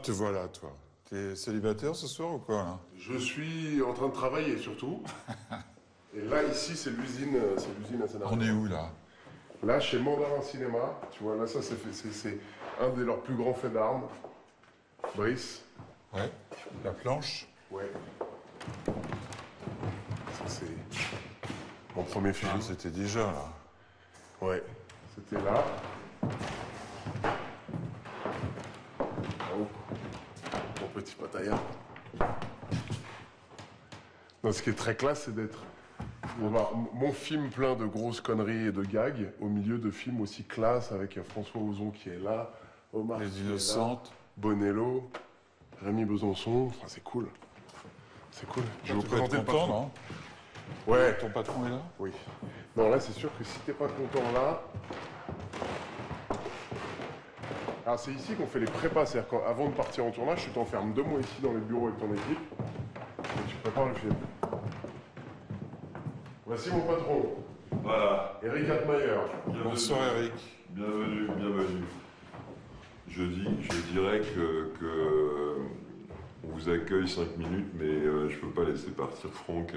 te voilà, toi. T'es célibataire ce soir ou quoi, là? Je suis en train de travailler surtout. Et là, ici, c'est l'usine à scénario. On est où, là? Là, chez Mandarin Cinéma, tu vois, là, ça, c'est un de leurs plus grands faits d'armes. Brice. Ouais. La planche? Ouais. Ça, c'est mon premier film. Ah, c'était déjà, là. Ouais. C'était là. Oh. Mon petit Pattaya. Non, ce qui est très classe, c'est d'être... Mon film plein de grosses conneries et de gags, au milieu de films aussi classe, avec François Ozon qui est là, Omar Les qui est Innocentes. là, Bonello, Rémi Besançon, enfin, c'est cool. C'est cool. Je vais vous Tu vas être présenter le content, patron. non? Ouais. Ton patron est là? Oui. Non, là, c'est sûr que si t'es pas content là... Alors, c'est ici qu'on fait les prépas, c'est-à-dire qu'avant de partir en tournage, tu t'enfermes 2 mois ici dans les bureaux avec ton équipe, et tu prépares le film. Voici mon patron, Voilà. Eric Atmayer. Bonsoir, Eric. Bienvenue, bienvenue. Je dirais que on vous accueille 5 minutes, mais je peux pas laisser partir Franck.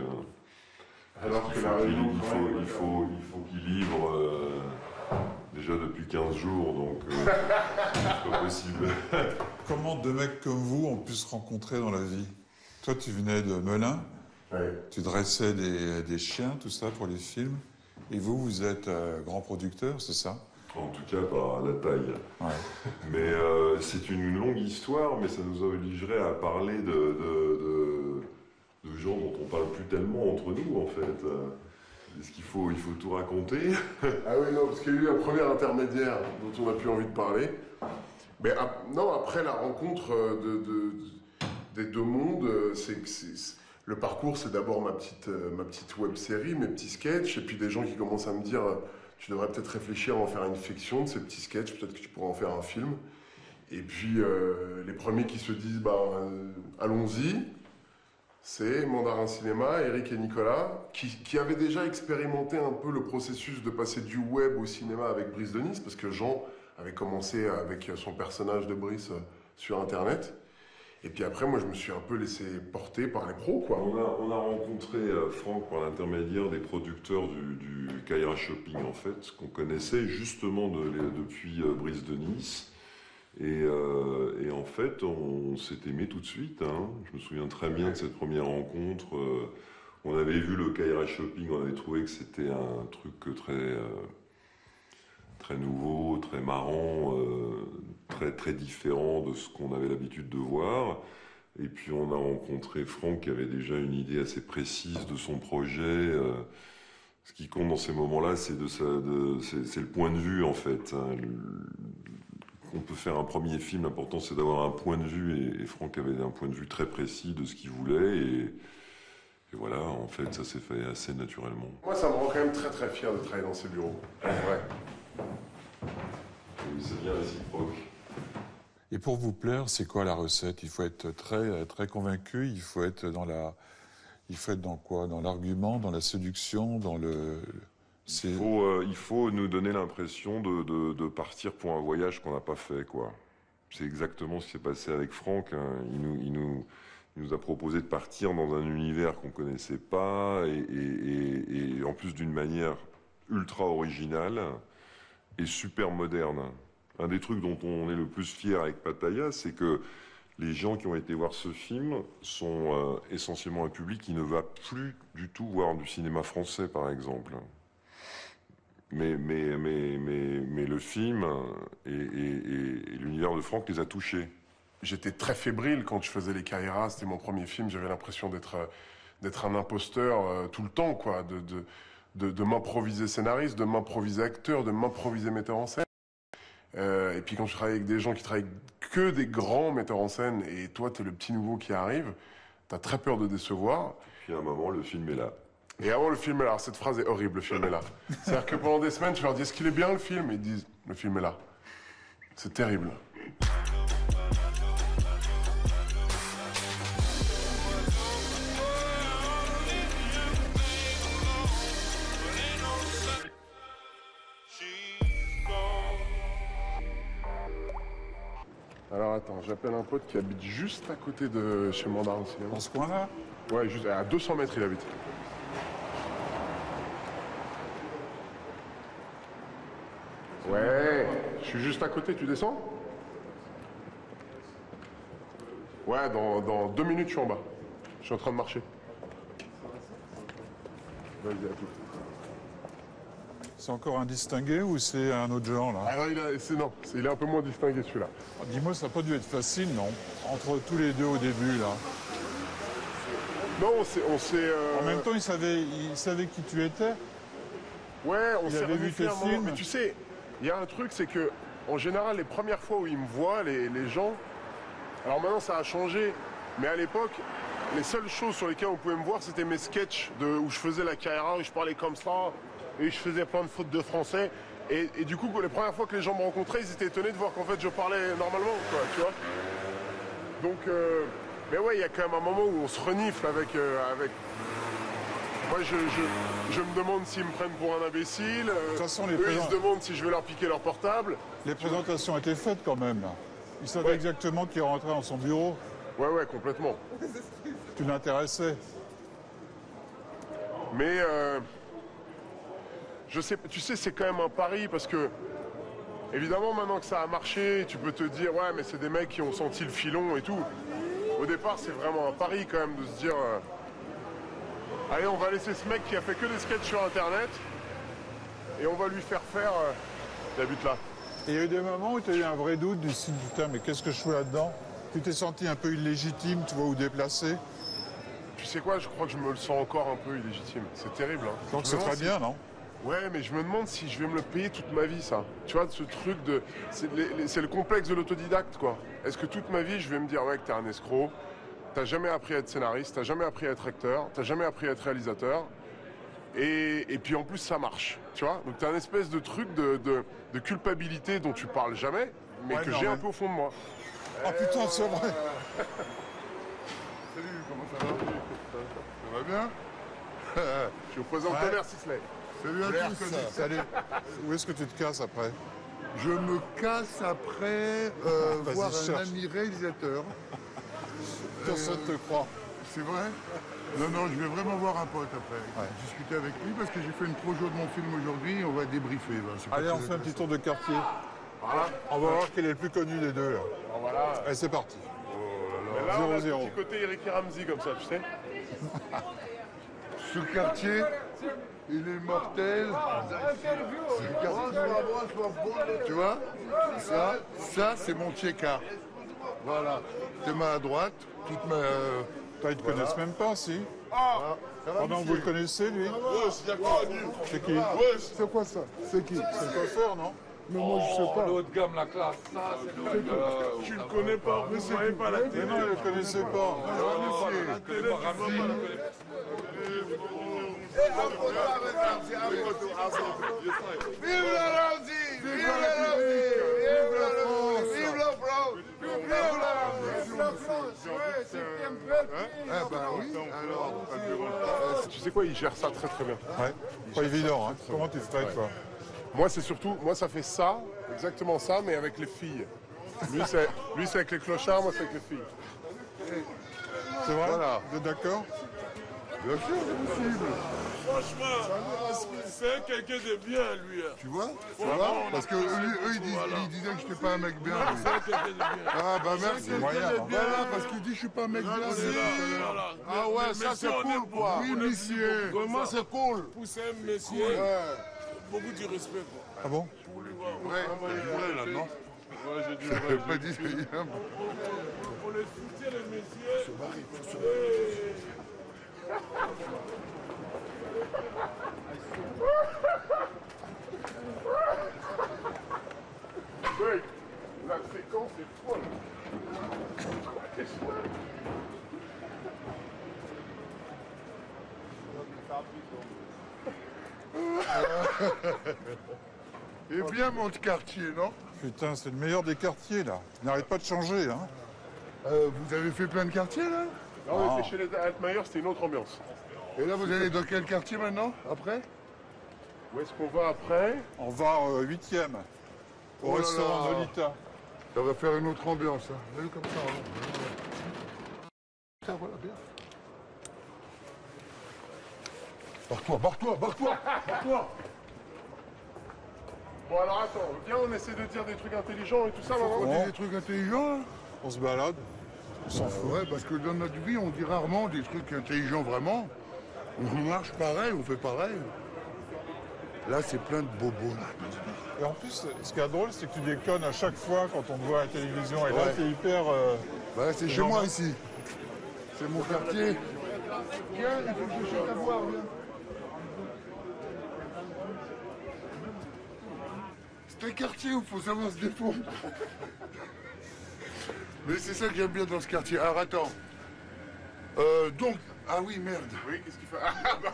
Alors que Il la réunion... faut qu'il livre déjà depuis 15 jours, donc c'est pas possible. Comment deux mecs comme vous ont pu se rencontrer dans la vie? Toi, tu venais de Melun, Ouais. tu dressais des chiens, tout ça, pour les films. Et vous, vous êtes grand producteur, c'est ça? En tout cas, par la taille. Ouais. Mais c'est une longue histoire, mais ça nous obligerait à parler de gens dont on parle plus tellement entre nous, en fait. Est-ce qu'il faut tout raconter? Ah oui, non, parce qu'il y a eu un premier intermédiaire dont on n'a plus envie de parler. Mais non, après la rencontre des deux mondes, le parcours, c'est d'abord ma petite web-série, mes petits sketchs, et puis des gens qui commencent à me dire tu devrais peut-être réfléchir à en faire une fiction de ces petits sketchs, peut-être que tu pourrais en faire un film. Et puis les premiers qui se disent allons-y, c'est Mandarin Cinéma, Eric et Nicolas, qui avaient déjà expérimenté un peu le processus de passer du web au cinéma avec Brice de Nice, parce que Jean avait commencé avec son personnage de Brice sur Internet. Et puis après, moi, je me suis un peu laissé porter par les pros, quoi. On a rencontré Franck par l'intermédiaire des producteurs du Kaira Shopping, en fait, qu'on connaissait justement depuis Brice de Nice. Et en fait, on s'est aimé tout de suite. Hein. Je me souviens très bien de cette première rencontre. On avait vu le Kaira Shopping, on avait trouvé que c'était un truc très nouveau, très marrant, très différent de ce qu'on avait l'habitude de voir. Et puis on a rencontré Franck qui avait déjà une idée assez précise de son projet. Ce qui compte dans ces moments-là, c'est le point de vue, en fait. Hein. On peut faire un premier film, l'important c'est d'avoir un point de vue, et Franck avait un point de vue très précis de ce qu'il voulait, et voilà, en fait, ça s'est fait assez naturellement. Moi, ça me rend quand même très très fier de travailler dans ces bureaux. Ouais. Oui, c'est bien réciproque. Et pour vous plaire, c'est quoi la recette? Il faut être très convaincu, il faut être dans quoi? Dans l'argument, dans la séduction, dans le... Il faut nous donner l'impression de partir pour un voyage qu'on n'a pas fait, quoi. C'est exactement ce qui s'est passé avec Franck. Hein. Il nous a proposé de partir dans un univers qu'on connaissait pas, et en plus d'une manière ultra originale et super moderne. Un des trucs dont on est le plus fier avec Pattaya, c'est que les gens qui ont été voir ce film sont essentiellement un public qui ne va plus du tout voir du cinéma français, par exemple. Mais le film et l'univers de Franck les a touchés. J'étais très fébrile quand je faisais les Kaira, c'était mon premier film, j'avais l'impression d'être un imposteur tout le temps, quoi, de m'improviser scénariste, de m'improviser acteur, de m'improviser metteur en scène. Et puis quand je travaille avec des gens qui travaillent que des grands metteurs en scène, et toi t'es le petit nouveau qui arrive, t'as très peur de décevoir. Puis à un moment, le film est là. Et avant le film est là, alors cette phrase est horrible, le film est là. C'est-à-dire que pendant des semaines, tu leur dis est-ce qu'il est bien le film? Et ils disent le film est là. C'est terrible. Alors attends, j'appelle un pote qui habite juste à côté de chez Mandarin Cinéma. Dans ce coin-là? Ouais, juste à 200 mètres il habite. Ouais, je suis juste à côté, tu descends? Ouais, dans 2 minutes je suis en bas. Je suis en train de marcher. Vas-y, à tout. C'est encore un distingué ou c'est un autre genre, là? Alors il est un peu moins distingué celui-là. Dis-moi, ça n'a pas dû être facile, non? Entre tous les deux au début, là. Non, on s'est... En même temps, il savait qui tu étais. Ouais, on il s'est avait vu revu tes un moment. films. Mais tu sais, il y a un truc, c'est que en général, les premières fois où ils me voient, les gens... Alors maintenant, ça a changé. Mais à l'époque, les seules choses sur lesquelles on pouvait me voir, c'était mes sketchs où je faisais la carrière, où je parlais comme ça, et je faisais plein de fautes de français. Et du coup, les premières fois que les gens me rencontraient, ils étaient étonnés de voir qu'en fait, je parlais normalement, quoi, tu vois. Donc, mais ouais, il y a quand même un moment où on se renifle avec... Moi, je me demande s'ils me prennent pour un imbécile. De toute façon, eux, ils se demandent si je vais leur piquer leur portable. Les présentations étaient faites quand même, là. Il savait exactement qui rentrait dans son bureau. Ouais, complètement. Tu l'intéressais. Mais tu sais, c'est quand même un pari parce que, évidemment, maintenant que ça a marché, tu peux te dire, ouais, mais c'est des mecs qui ont senti le filon et tout. Au départ, c'est vraiment un pari quand même de se dire, allez, on va laisser ce mec qui a fait que des sketchs sur Internet et on va lui faire il habite là. Et il y a eu des moments où tu as eu un vrai doute du style, putain, mais qu'est-ce que je fous là-dedans? Tu t'es senti un peu illégitime, tu vois, ou déplacé? Tu sais quoi, je crois que je me le sens encore un peu illégitime. C'est terrible, hein. Donc c'est très bien, non? Ouais, mais je me demande si je vais me le payer toute ma vie, ça. Tu vois, ce truc de... C'est le complexe de l'autodidacte, quoi. Est-ce que toute ma vie, je vais me dire, ouais, que t'es un escroc, t'as jamais appris à être scénariste, t'as jamais appris à être acteur, t'as jamais appris à être réalisateur, et puis en plus, ça marche, tu vois. Donc t'as un espèce de truc de culpabilité dont tu parles jamais, mais que j'ai un peu au fond de moi. Oh putain, c'est vrai! Salut, comment ça va? Ça va bien? Je vous présente Tonnerre Sisley. Salut à tous. Salut. Où est-ce que tu te casses après? Je me casse après Vas-y, voir un cherche. ami réalisateur. Personne ne te croit. C'est vrai? Non, je vais vraiment voir un pote après. Discuter avec lui parce que j'ai fait une projo de mon film aujourd'hui. On va débriefer. C'est pas Allez, très on fait un petit intéressant. tour de quartier. Voilà. On va voir quel est le plus connu des deux, là. Voilà. Allez, c'est parti. Mais là, on a 0-0. un petit côté Eric et Ramsey, comme ça, tu sais. Ce quartier, il est mortel. Ce quartier, tu vois? Ça c'est mon tchéka. Voilà. Tes mains à droite, toute ma... Toi, ils te connaissent même pas, si. Ça va, Pendant que vous le connaissez, lui. C'est qui? C'est quoi ça? C'est qui? C'est le coiffeur, non? Mais moi je sais pas. Le haut de gamme, la classe. Ça, c'est le haut de gamme. Tu le connais pas, vous ne voyez pas la Mais télé. non, il ne le connaissait pas. Vive la Ramsey! Vive la Ramsey! Vive la France! Vive la France! Vive la France! Ouais, c'est un peu... Ah bah oui, alors... Tu sais quoi, il gère ça très très bien. Ouais. Pas évident, hein. Comment tu ferais, toi? Moi, c'est surtout, moi, ça fait ça, exactement ça, mais avec les filles. Lui, c'est avec les clochards, moi, c'est avec les filles. C'est vrai? Voilà. Vous êtes d'accord? Bien sûr, c'est possible. Franchement, c'est quelqu'un de bien, lui. Tu vois? Ça va? Parce que eux, ils disaient que j'étais pas un mec bien. lui. C'est quelqu'un de bien. Ah bah merci. moyen, hein. Voilà, parce qu'il dit je suis pas un mec bien. Voilà. Ah ouais, ça c'est cool quoi! Oui, monsieur. Vraiment c'est cool! Pour ces messieurs, beaucoup de respect. Quoi. Ah bon? Ouais, là, non? Ouais, j'ai dit j'ai pas dit rien. Pour le soutien des messieurs. Mec, la séquence est folle. Et bien mon quartier, non? Putain, c'est le meilleur des quartiers, là. Il n'arrête pas de changer, hein. Vous avez fait plein de quartiers là? Là, on était chez les Altmaier, c'était une autre ambiance. Et là vous allez dans quel quartier maintenant? Après? Où est-ce qu'on va après? On va 8e. Au Oh là restaurant là. Nolita. Ça va faire une autre ambiance. Hein. Vous avez vu comme ça, hein. Ça, voilà, bien. Barre-toi, barre-toi, barre-toi, barre-toi. Bon alors attends, viens on essaie de dire des trucs intelligents et tout ça On maman. dit des trucs intelligents, hein. On se balade. On s'en fout. Ouais, parce que dans notre vie, on dit rarement des trucs intelligents vraiment. On marche pareil, on fait pareil. Là, c'est plein de bobos, là. Et en plus, ce qui est drôle, c'est que tu déconnes à chaque fois quand on te voit à la télévision. Et là, Ouais. t'es hyper... Ouais, c'est chez moi, ici. C'est mon quartier. Viens, il faut que je cherche à voir, viens. C'est un quartier où il faut savoir se défendre. Mais c'est ça que j'aime bien dans ce quartier. Alors, attends. Donc... Ah oui, merde. Oui, qu'est-ce qu'il fait? Ah, bah,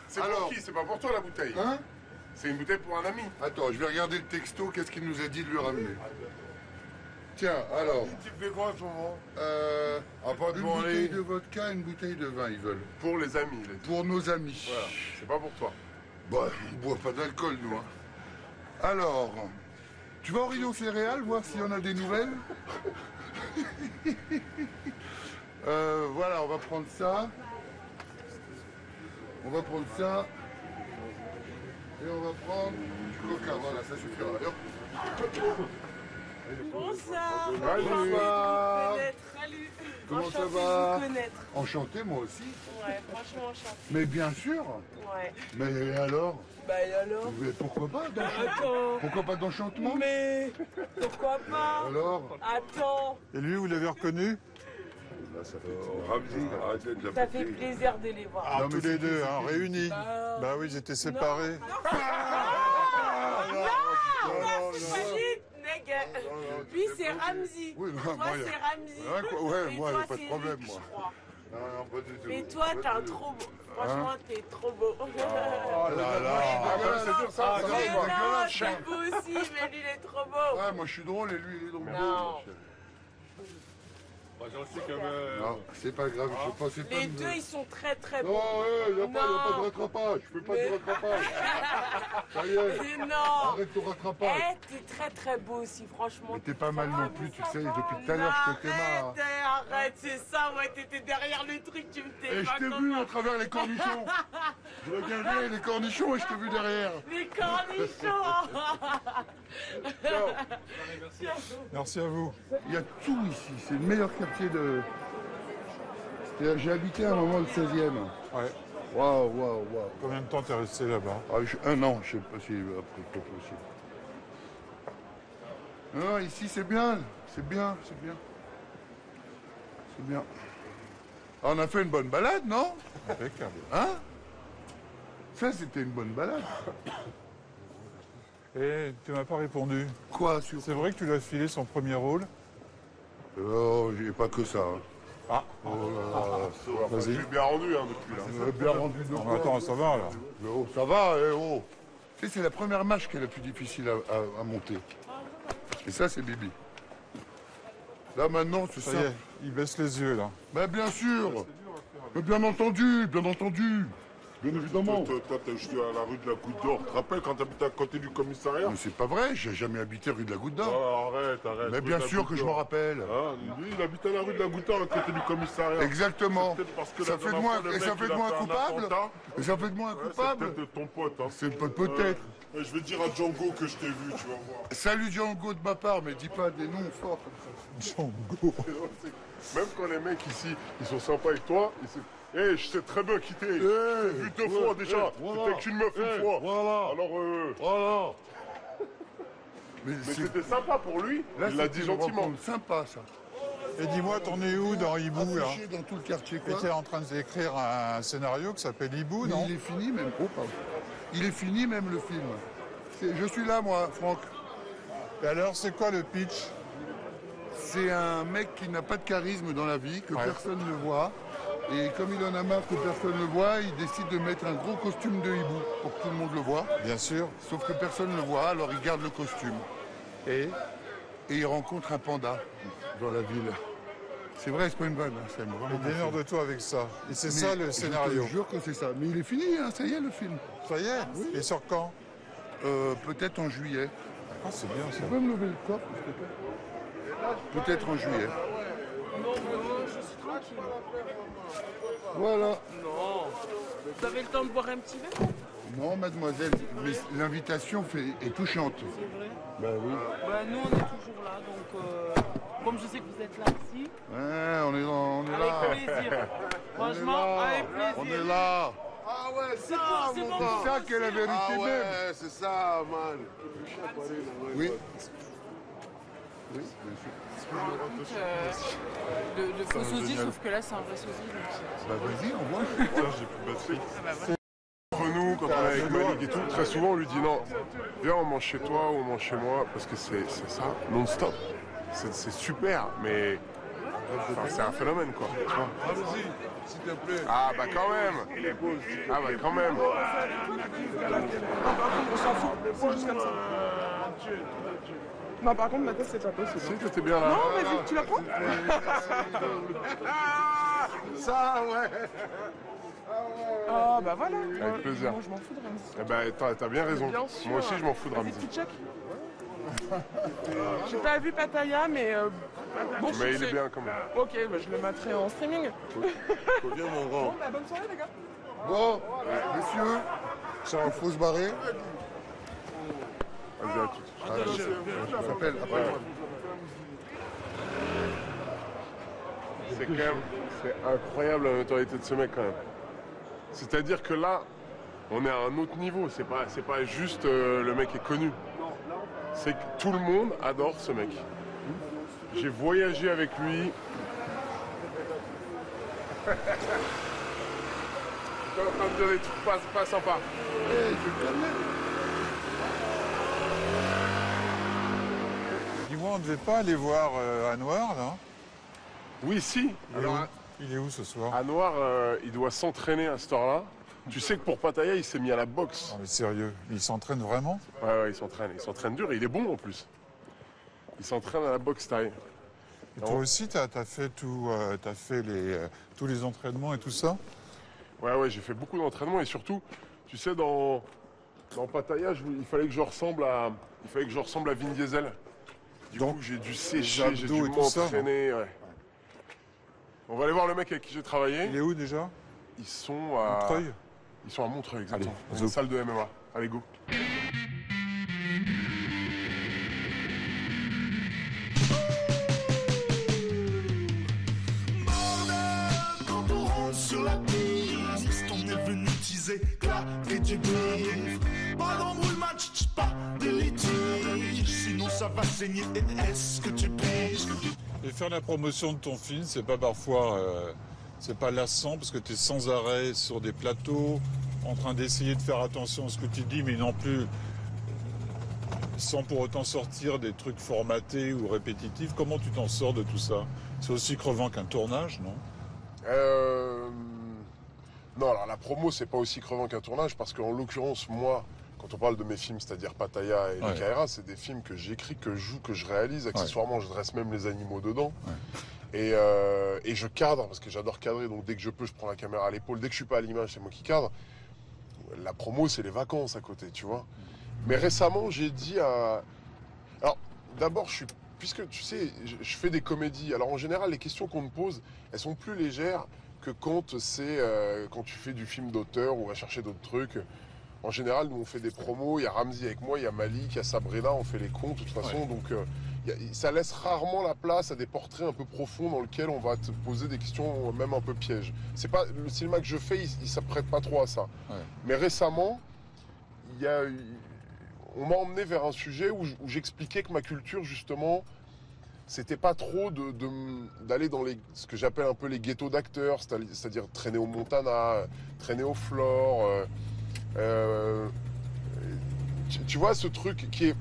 c'est pour Alors. qui? C'est pas pour toi la bouteille. Hein? C'est une bouteille pour un ami. Attends, je vais regarder le texto, qu'est-ce qu'il nous a dit de lui ramener. Tiens, alors, Tu fais quoi en ce moment? une bouteille de vodka, une bouteille de vin, ils veulent. Pour les amis, il a dit. Pour nos amis. Voilà, c'est pas pour toi. Bah, on boit pas d'alcool, nous. Hein. Alors, tu vas au rayon céréales, voir s'il y en a des nouvelles. Voilà, on va prendre ça. On va prendre ça. Et on va prendre du coca, voilà, ça suffira. Et hop. Bonsoir. Salut. Salut. Comment ça Enchantée va? de vous connaître. Enchanté, moi aussi. Ouais, franchement enchanté. Mais bien sûr. Ouais. Mais alors? Bah et alors? Mais pourquoi pas d'enchantement? Attends. Pourquoi pas d'enchantement? Mais pourquoi pas? Alors? Attends. Et lui, vous l'avez reconnu? Ramzi, arrêtez de Ça fait plaisir de les voir. Ah, Non, mais tous les c'est- deux, hein, c'est- réunis. Bah, Bah oui, ils étaient séparés. T'imagines, nègre. Lui c'est Ramzi. Oui, non, Toi moi, y a- c'est Ramzi. Ouais, quoi, ouais, Et moi, y a toi, pas de c'est problème, Rick, moi. je crois. Non, non, pas du tout. Mais toi t'es un trop beau. Franchement t'es trop beau. Oh là là. Ah bah c'est dur ça, ça Mais va pas. non, t'es beau aussi, mais lui il est trop beau. Ouais, moi je suis drôle et lui il est drôle. Non. Non, c'est pas grave, je pensais pas. Les deux ils sont très très Non, beaux. il n'y a pas de Non. rattrapage, je fais pas Mais- de rattrapage. Ça y est, Mais non. arrête ton rattrapage. Eh, t'es très très beau aussi, franchement. Mais t'es pas mal non plus, tu sais, depuis tout à l'heure je te marre. Arrête, c'est ça, ouais, t'étais derrière le truc, tu me t'es Et je pas t'ai vu comment. à travers les cornichons. Je regardais les cornichons et je t'ai vu derrière. Les cornichons. Merci à vous. Il y a tout ici, c'est le meilleur quartier de... J'ai habité à un moment le 16e. Ouais. Waouh, waouh, waouh. Combien de temps t'es resté là-bas? Ah, un an, je sais pas si après pas possible. Non, ici c'est bien, c'est bien, c'est bien. C'est bien. Ah, on a fait une bonne balade, non? Impeccable. Hein? Ça, c'était une bonne balade. Et tu m'as pas répondu. Quoi, sur... C'est vrai que tu lui as filé son premier rôle? Oh, j'ai pas que ça. Hein. Ah, Oh là là. Enfin, je suis bien rendu hein, depuis là. Vous avez bien rendu de non, quoi? mais attends, ça va là. Mais oh, ça va, eh oh. Tu sais, c'est la première marche qui est la plus difficile à monter. Et ça, c'est Bibi. Là, maintenant, c'est Ça ça. y est, il baisse les yeux là. Mais bien sûr. Mais bien entendu, bien entendu. Bien évidemment. Toi, t'as jeté à la rue de la Goutte d'Or. Tu te rappelles quand t'habitais à côté du commissariat? Mais c'est pas vrai, j'ai jamais habité rue de la Goutte d'Or. Ah, arrête. Mais rue bien de la sûr Goutte que je d'Or. m'en rappelle. Ah, lui, il habitait à la rue de la Goutte d'Or à côté du commissariat. Exactement. C'est peut-être parce que Ça la fait de dernière moi, fois, le et mec, ça il fait de a moi un fait coupable. attentat. Et ça fait de moi un Ouais, c'est coupable. peut-être de ton pote. Hein. C'est peut-être. Je vais dire à Django que je t'ai vu, tu vas voir. Salut Django de ma part, mais dis pas des noms forts comme ça. Django. Même quand les mecs ici, ils sont sympas avec toi, je sais très bien qui t'es. Eh, J'ai vu deux fois déjà. voilà. C'était qu'une meuf une fois. Voilà. Alors, Voilà. Mais mais c'était sympa pour lui. là, Il l'a c'est dit une gentiment. rencontre sympa, ça. Et dis-moi, t'en es où dans Hibou là? Affiché dans tout le quartier, Tu quoi. étais en train d'écrire un scénario qui s'appelle Hibou, Mais non? il est fini même. Oh, pardon. Il est fini même le film. Je suis là, moi, Franck. Et alors, c'est quoi le pitch? C'est un mec qui n'a pas de charisme dans la vie, que Ouais. personne ne voit. Et comme il en a marre que personne ne le voit, il décide de mettre un gros costume de hibou pour que tout le monde le voit. Bien sûr. Sauf que personne ne le voit, alors il garde le costume. Et il rencontre un panda dans la ville. C'est vrai, c'est pas une vanne, hein, c'est vraiment Démerde-toi avec ça. Et c'est Mais ça le scénario. Je te jure que c'est ça. Mais il est fini, hein, ça y est le film. Ça y est. Et sur quand? Peut-être en juillet. Ah, c'est bien ça. Tu peux me lever le corps, s'il te plaît? Peut-être en juillet. Non, je suis tranquille. Voilà. Non. Vous avez le temps de boire un petit verre? Non, mademoiselle, mais l'invitation est touchante. C'est vrai. Ben oui. Bah, nous, on est toujours là, donc comme je sais que vous êtes là aussi, Ouais, on est là. avec plaisir. Franchement, avec plaisir. On est là. Ah ouais, C'est ça, bon, c'est mon bon. gars. C'est ça qui est la vérité Ah même. ouais, c'est ça, man. Oui. Le faux sosie, sauf que là, c'est un vrai sosie. Donc Bah vas-y, on voit. Entre nous, quand on est avec Malik et tout, très souvent on lui dit non, viens on mange chez toi ou on mange chez moi, parce que c'est ça, non-stop. C'est super, mais enfin, c'est un phénomène quoi. Tu vois. Allez-y, s'il te plaît. Ah bah quand même. Ah bah quand même. On s'en fout, c'est juste comme ça. Non, par contre, ma tête, c'est pas possible. Si t'étais bien là. Non, vas-y, tu la prends? Ça, ouais. Ah, bah voilà. Avec plaisir. Moi, je m'en fous de Ramsey. Eh ben t'as bien raison. Bien sûr. Moi aussi je m'en fous de Vas-y, Ramsey. petit check. J'ai pas vu Pattaya, mais bon, Mais il succès. est bien quand même. Ok, bah, je le mettrai en streaming. Viens mon grand. Bon, bah, bonne soirée, les gars. Bon, messieurs, il faut se barrer. Vas-y à tout. Je m'appelle après. C'est quand même, c'est incroyable la notoriété de ce mec quand même. C'est-à-dire que là, on est à un autre niveau. C'est pas juste le mec est connu. C'est que tout le monde adore ce mec. J'ai voyagé avec lui. T'es en train de dire des trucs pas sympas. Dis-moi, on ne devait pas aller voir Anwar, là? Oui, si. Alors, Il est où ce soir? Anwar, il doit s'entraîner à cette heure-là. Tu sais que pour Pattaya, il s'est mis à la boxe. Non mais sérieux, il s'entraîne vraiment? Ouais, il s'entraîne. Il s'entraîne dur et il est bon en plus. Il s'entraîne à la boxe taille. Et toi aussi, t'as fait tout, t'as fait tous les entraînements et tout ça? Ouais, j'ai fait beaucoup d'entraînement et surtout, tu sais, dans Pattaya, il fallait que je ressemble à Vin Diesel. Du coup, j'ai dû sécher, j'ai dû abdos et tout ça, m'entraîner. Ouais. On va aller voir le mec avec qui j'ai travaillé. Il est où déjà? Ils sont à Montreuil? Ils sont à Montreuil, exactement. Allez, Dans zo. une salle de MMA. Allez, go. Quand on rentre sur la piste, on est venu teaser, claquer du bif. Pas d'embrouille match, pas de litige, sinon ça va saigner. Est-ce que tu piges? Et faire la promotion de ton film, c'est pas parfois, c'est pas lassant parce que tu es sans arrêt sur des plateaux, en train d'essayer de faire attention à ce que tu dis, mais non plus sans pour autant sortir des trucs formatés ou répétitifs. Comment tu t'en sors de tout ça? C'est aussi crevant qu'un tournage, non? Non, alors la promo, c'est pas aussi crevant qu'un tournage parce qu'en l'occurrence, moi, quand on parle de mes films, c'est-à-dire Pattaya et Ouais. Les Kaira, c'est des films que j'écris, que je joue, que je réalise. Accessoirement, je dresse même les animaux dedans. Ouais. Et je cadre parce que j'adore cadrer. Donc dès que je peux, je prends la caméra à l'épaule. Dès que je suis pas à l'image, c'est moi qui cadre. La promo, c'est les vacances à côté, tu vois. Mais récemment, j'ai dit à... Alors, d'abord, puisque tu sais, je fais des comédies. Alors en général, les questions qu'on me pose, elles sont plus légères que quand quand tu fais du film d'auteur ou on va chercher d'autres trucs. En général, nous on fait des promos, il y a Ramsey avec moi, il y a Malik, il y a Sabrina, on fait les cons de toute façon. Ouais. Donc ça laisse rarement la place à des portraits un peu profonds dans lesquels on va te poser des questions même un peu pièges. C'est pas le cinéma que je fais, il s'apprête pas trop à ça. Ouais. Mais récemment, on m'a emmené vers un sujet où j'expliquais que ma culture justement, c'était pas trop d'aller dans ce que j'appelle un peu les ghettos d'acteurs, c'est-à-dire traîner au Montana, traîner au Flore. Tu vois ce truc qui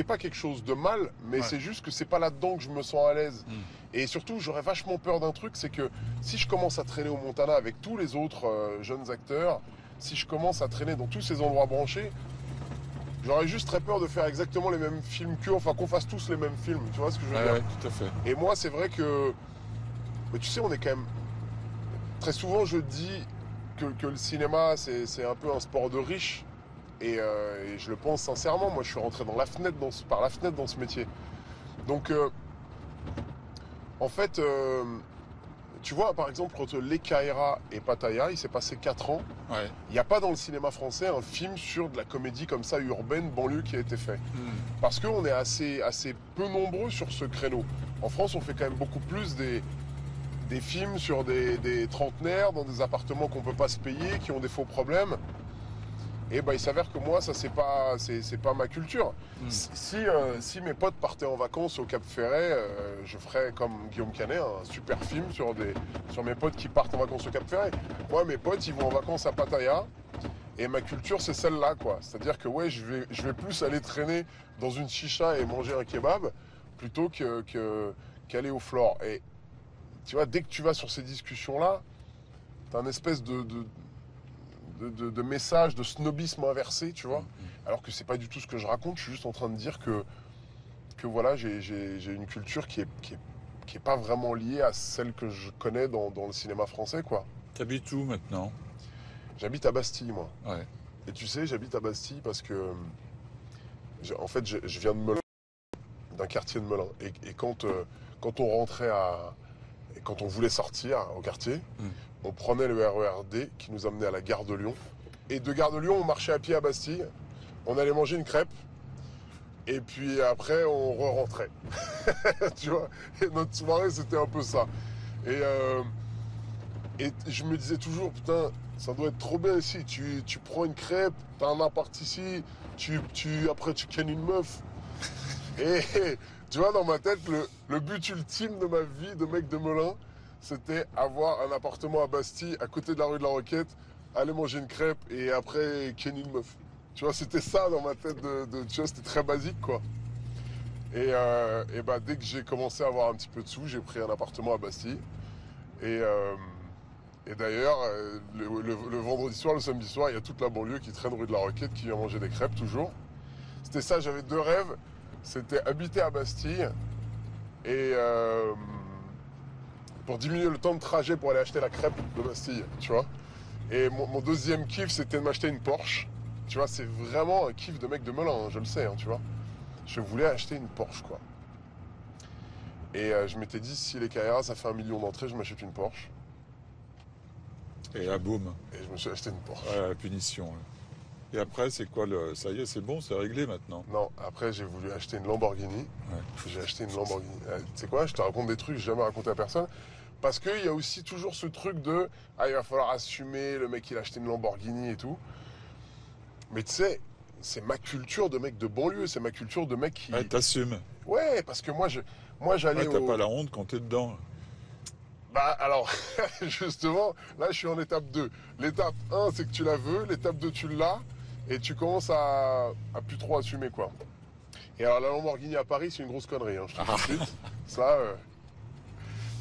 est pas quelque chose de mal, mais Ouais. c'est juste que c'est pas là-dedans que je me sens à l'aise. Et surtout, j'aurais vachement peur d'un truc, c'est que si je commence à traîner au Montana avec tous les autres jeunes acteurs, si je commence à traîner dans tous ces endroits branchés, j'aurais juste très peur de faire exactement les mêmes films qu'eux, enfin qu'on fasse tous les mêmes films, tu vois ce que je veux dire? Ouais, tout à fait. Et moi, c'est vrai que, mais tu sais, on est quand même, très souvent je dis que le cinéma, c'est un peu un sport de riches. Et je le pense sincèrement, moi je suis rentré par la fenêtre dans ce métier. Donc, en fait, tu vois, par exemple, entre Les Kaira et Pattaya, il s'est passé 4 ans. Ouais. Il n'y a pas dans le cinéma français un film sur de la comédie comme ça, urbaine, banlieue, qui a été fait. Parce qu'on est assez peu nombreux sur ce créneau. En France, on fait quand même beaucoup plus des films sur des trentenaires, dans des appartements qu'on ne peut pas se payer, qui ont des faux problèmes. Et il s'avère que moi, ça, c'est pas ma culture. Si mes potes partaient en vacances au Cap Ferret, je ferais comme Guillaume Canet, un super film sur mes potes qui partent en vacances au Cap Ferret. Moi, mes potes, ils vont en vacances à Pattaya. Et ma culture, c'est celle-là, quoi. C'est-à-dire que, ouais, je vais plus aller traîner dans une chicha et manger un kebab plutôt qu'aller au Flore. Et tu vois, dès que tu vas sur ces discussions-là, t'as un espèce de message de snobisme inversé, tu vois, alors que c'est pas du tout ce que je raconte. Je suis juste en train de dire que voilà, j'ai une culture qui est pas vraiment liée à celle que je connais dans le cinéma français, quoi. T'habites où maintenant? J'habite à Bastille, moi. Ouais. Et tu sais, j'habite à Bastille parce que en fait, je viens de Melun, d'un quartier de Melun, et quand on rentrait quand on voulait sortir au quartier, on prenait le RER D qui nous amenait à la gare de Lyon. Et de gare de Lyon, on marchait à pied à Bastille. On allait manger une crêpe. Et puis après, on re-rentrait. Tu vois? Et notre soirée, c'était un peu ça. Et je me disais toujours, putain, ça doit être trop bien ici. Tu prends une crêpe, t'as un appart ici, après tu kennes une meuf. Et tu vois, dans ma tête, le but ultime de ma vie de mec de Melun, c'était avoir un appartement à Bastille, à côté de la rue de la Roquette, aller manger une crêpe et après kenner une meuf. Tu vois, c'était ça dans ma tête, tu vois, c'était très basique, quoi. Et dès que j'ai commencé à avoir un petit peu de sous, j'ai pris un appartement à Bastille. Et d'ailleurs, le vendredi soir, le samedi soir, il y a toute la banlieue qui traîne rue de la Roquette, qui vient manger des crêpes, toujours. C'était ça, j'avais 2 rêves. C'était habiter à Bastille et pour diminuer le temps de trajet pour aller acheter la crêpe de Bastille, tu vois. Et mon deuxième kiff, c'était de m'acheter une Porsche. Tu vois, c'est vraiment un kiff de mec de Melun, hein, je le sais, hein, tu vois. Je voulais acheter une Porsche, quoi. Et je m'étais dit, si les Kaira, ça fait 1 million d'entrées, je m'achète une Porsche. Et là, boum. Et je me suis acheté une Porsche. Ouais, la punition. Ouais. Et après, c'est quoi ça y est, c'est bon, c'est réglé maintenant? Non, après, j'ai voulu acheter une Lamborghini. Ouais. J'ai acheté une Lamborghini. Tu sais quoi, je te raconte des trucs que j'ai jamais raconté à personne. Parce qu'il y a aussi toujours ce truc de « Ah, il va falloir assumer, le mec, il a acheté une Lamborghini et tout. » Mais tu sais, c'est ma culture de mec de banlieue, c'est ma culture de mec qui... Ouais, t'assumes. Ouais, parce que moi j'allais Ouais, t'as pas la honte quand t'es dedans. Bah alors, justement, là je suis en étape 2. L'étape 1, c'est que tu la veux, l'étape 2, tu l'as, et tu commences à plus trop assumer, quoi. Et alors la Lamborghini à Paris, c'est une grosse connerie, hein, je te dis tout de suite. Ça,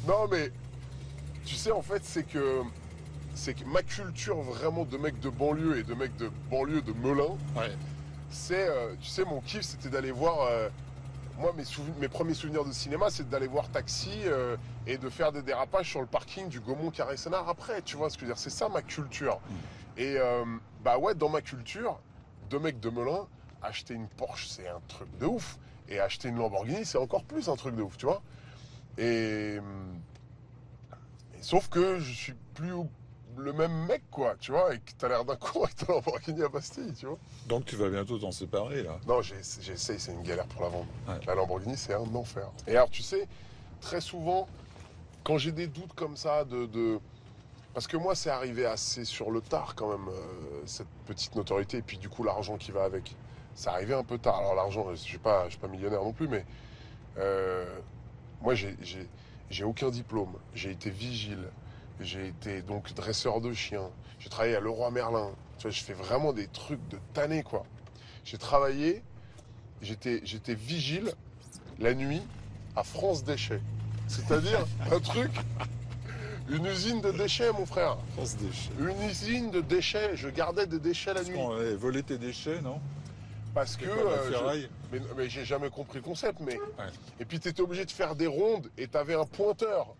non mais, tu sais, en fait, c'est que ma culture vraiment de mec de banlieue et de mec de banlieue de Melun, Ouais. c'est, tu sais, mon kiff, c'était d'aller voir... moi, mes premiers souvenirs de cinéma, c'est d'aller voir Taxi et de faire des dérapages sur le parking du Gaumont Carré Sénart après, tu vois ce que je veux dire. C'est ça ma culture. Et bah ouais, dans ma culture, de mec de Melun, acheter une Porsche, c'est un truc de ouf. Et acheter une Lamborghini, c'est encore plus un truc de ouf, tu vois. Et sauf que je suis plus le même mec, quoi, tu vois, et que t'as l'air d'un con avec ta Lamborghini à Bastille, tu vois. Donc tu vas bientôt t'en séparer, là. Non, j'essaye, c'est une galère pour la vendre. Ouais. La Lamborghini, c'est un enfer. Et alors, tu sais, très souvent, quand j'ai des doutes comme ça, parce que moi, c'est arrivé assez sur le tard, quand même, cette petite notoriété, et puis du coup, l'argent qui va avec. C'est arrivé un peu tard. Alors, l'argent, je suis pas millionnaire non plus, mais moi, j'ai aucun diplôme. J'ai été vigile. J'ai été donc dresseur de chiens. J'ai travaillé à Leroy Merlin. Tu vois, je fais vraiment des trucs de tanné, quoi. J'ai travaillé, j'étais vigile la nuit à France Déchets. C'est-à-dire un truc, une usine de déchets, mon frère. France Déchets. Une usine de déchets. Je gardais des déchets la nuit. On avait volé tes déchets, non? Parce que... Quoi, la ferraille mais j'ai jamais compris le concept. Mais... Ouais. Et puis, tu étais obligé de faire des rondes et tu avais un pointeur.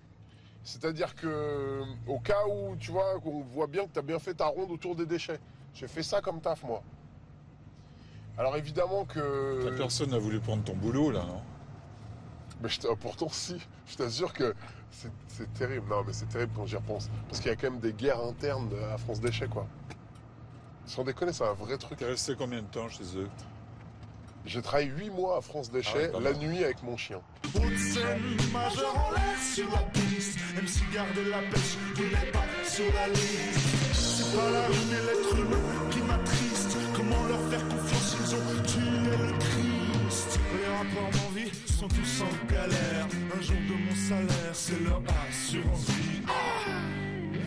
C'est-à-dire que, au cas où, tu vois, qu'on voit bien que tu as bien fait ta ronde autour des déchets. J'ai fait ça comme taf, moi. Alors évidemment que... Personne n'a voulu prendre ton boulot, là, non? Mais pourtant si, je t'assure que c'est terrible. Non mais c'est terrible quand j'y repense. Parce qu'il y a quand même des guerres internes à France Déchets, quoi. Sans déconner, c'est un vrai truc. T'es resté combien de temps chez eux? J'ai travaillé 8 mois à France Déchets, Ah ouais, la nuit avec mon chien. Haute-Seine, majeur en l'air sur la piste. MC garde la pêche, vous n'êtes pas sur la liste. C'est pas la rue mais l'être humain qui m'attriste. Comment leur faire confiance, ils ont tué le Christ. Les rapports en vie sont tous en galère. Un jour de mon salaire, c'est leur assurance vie.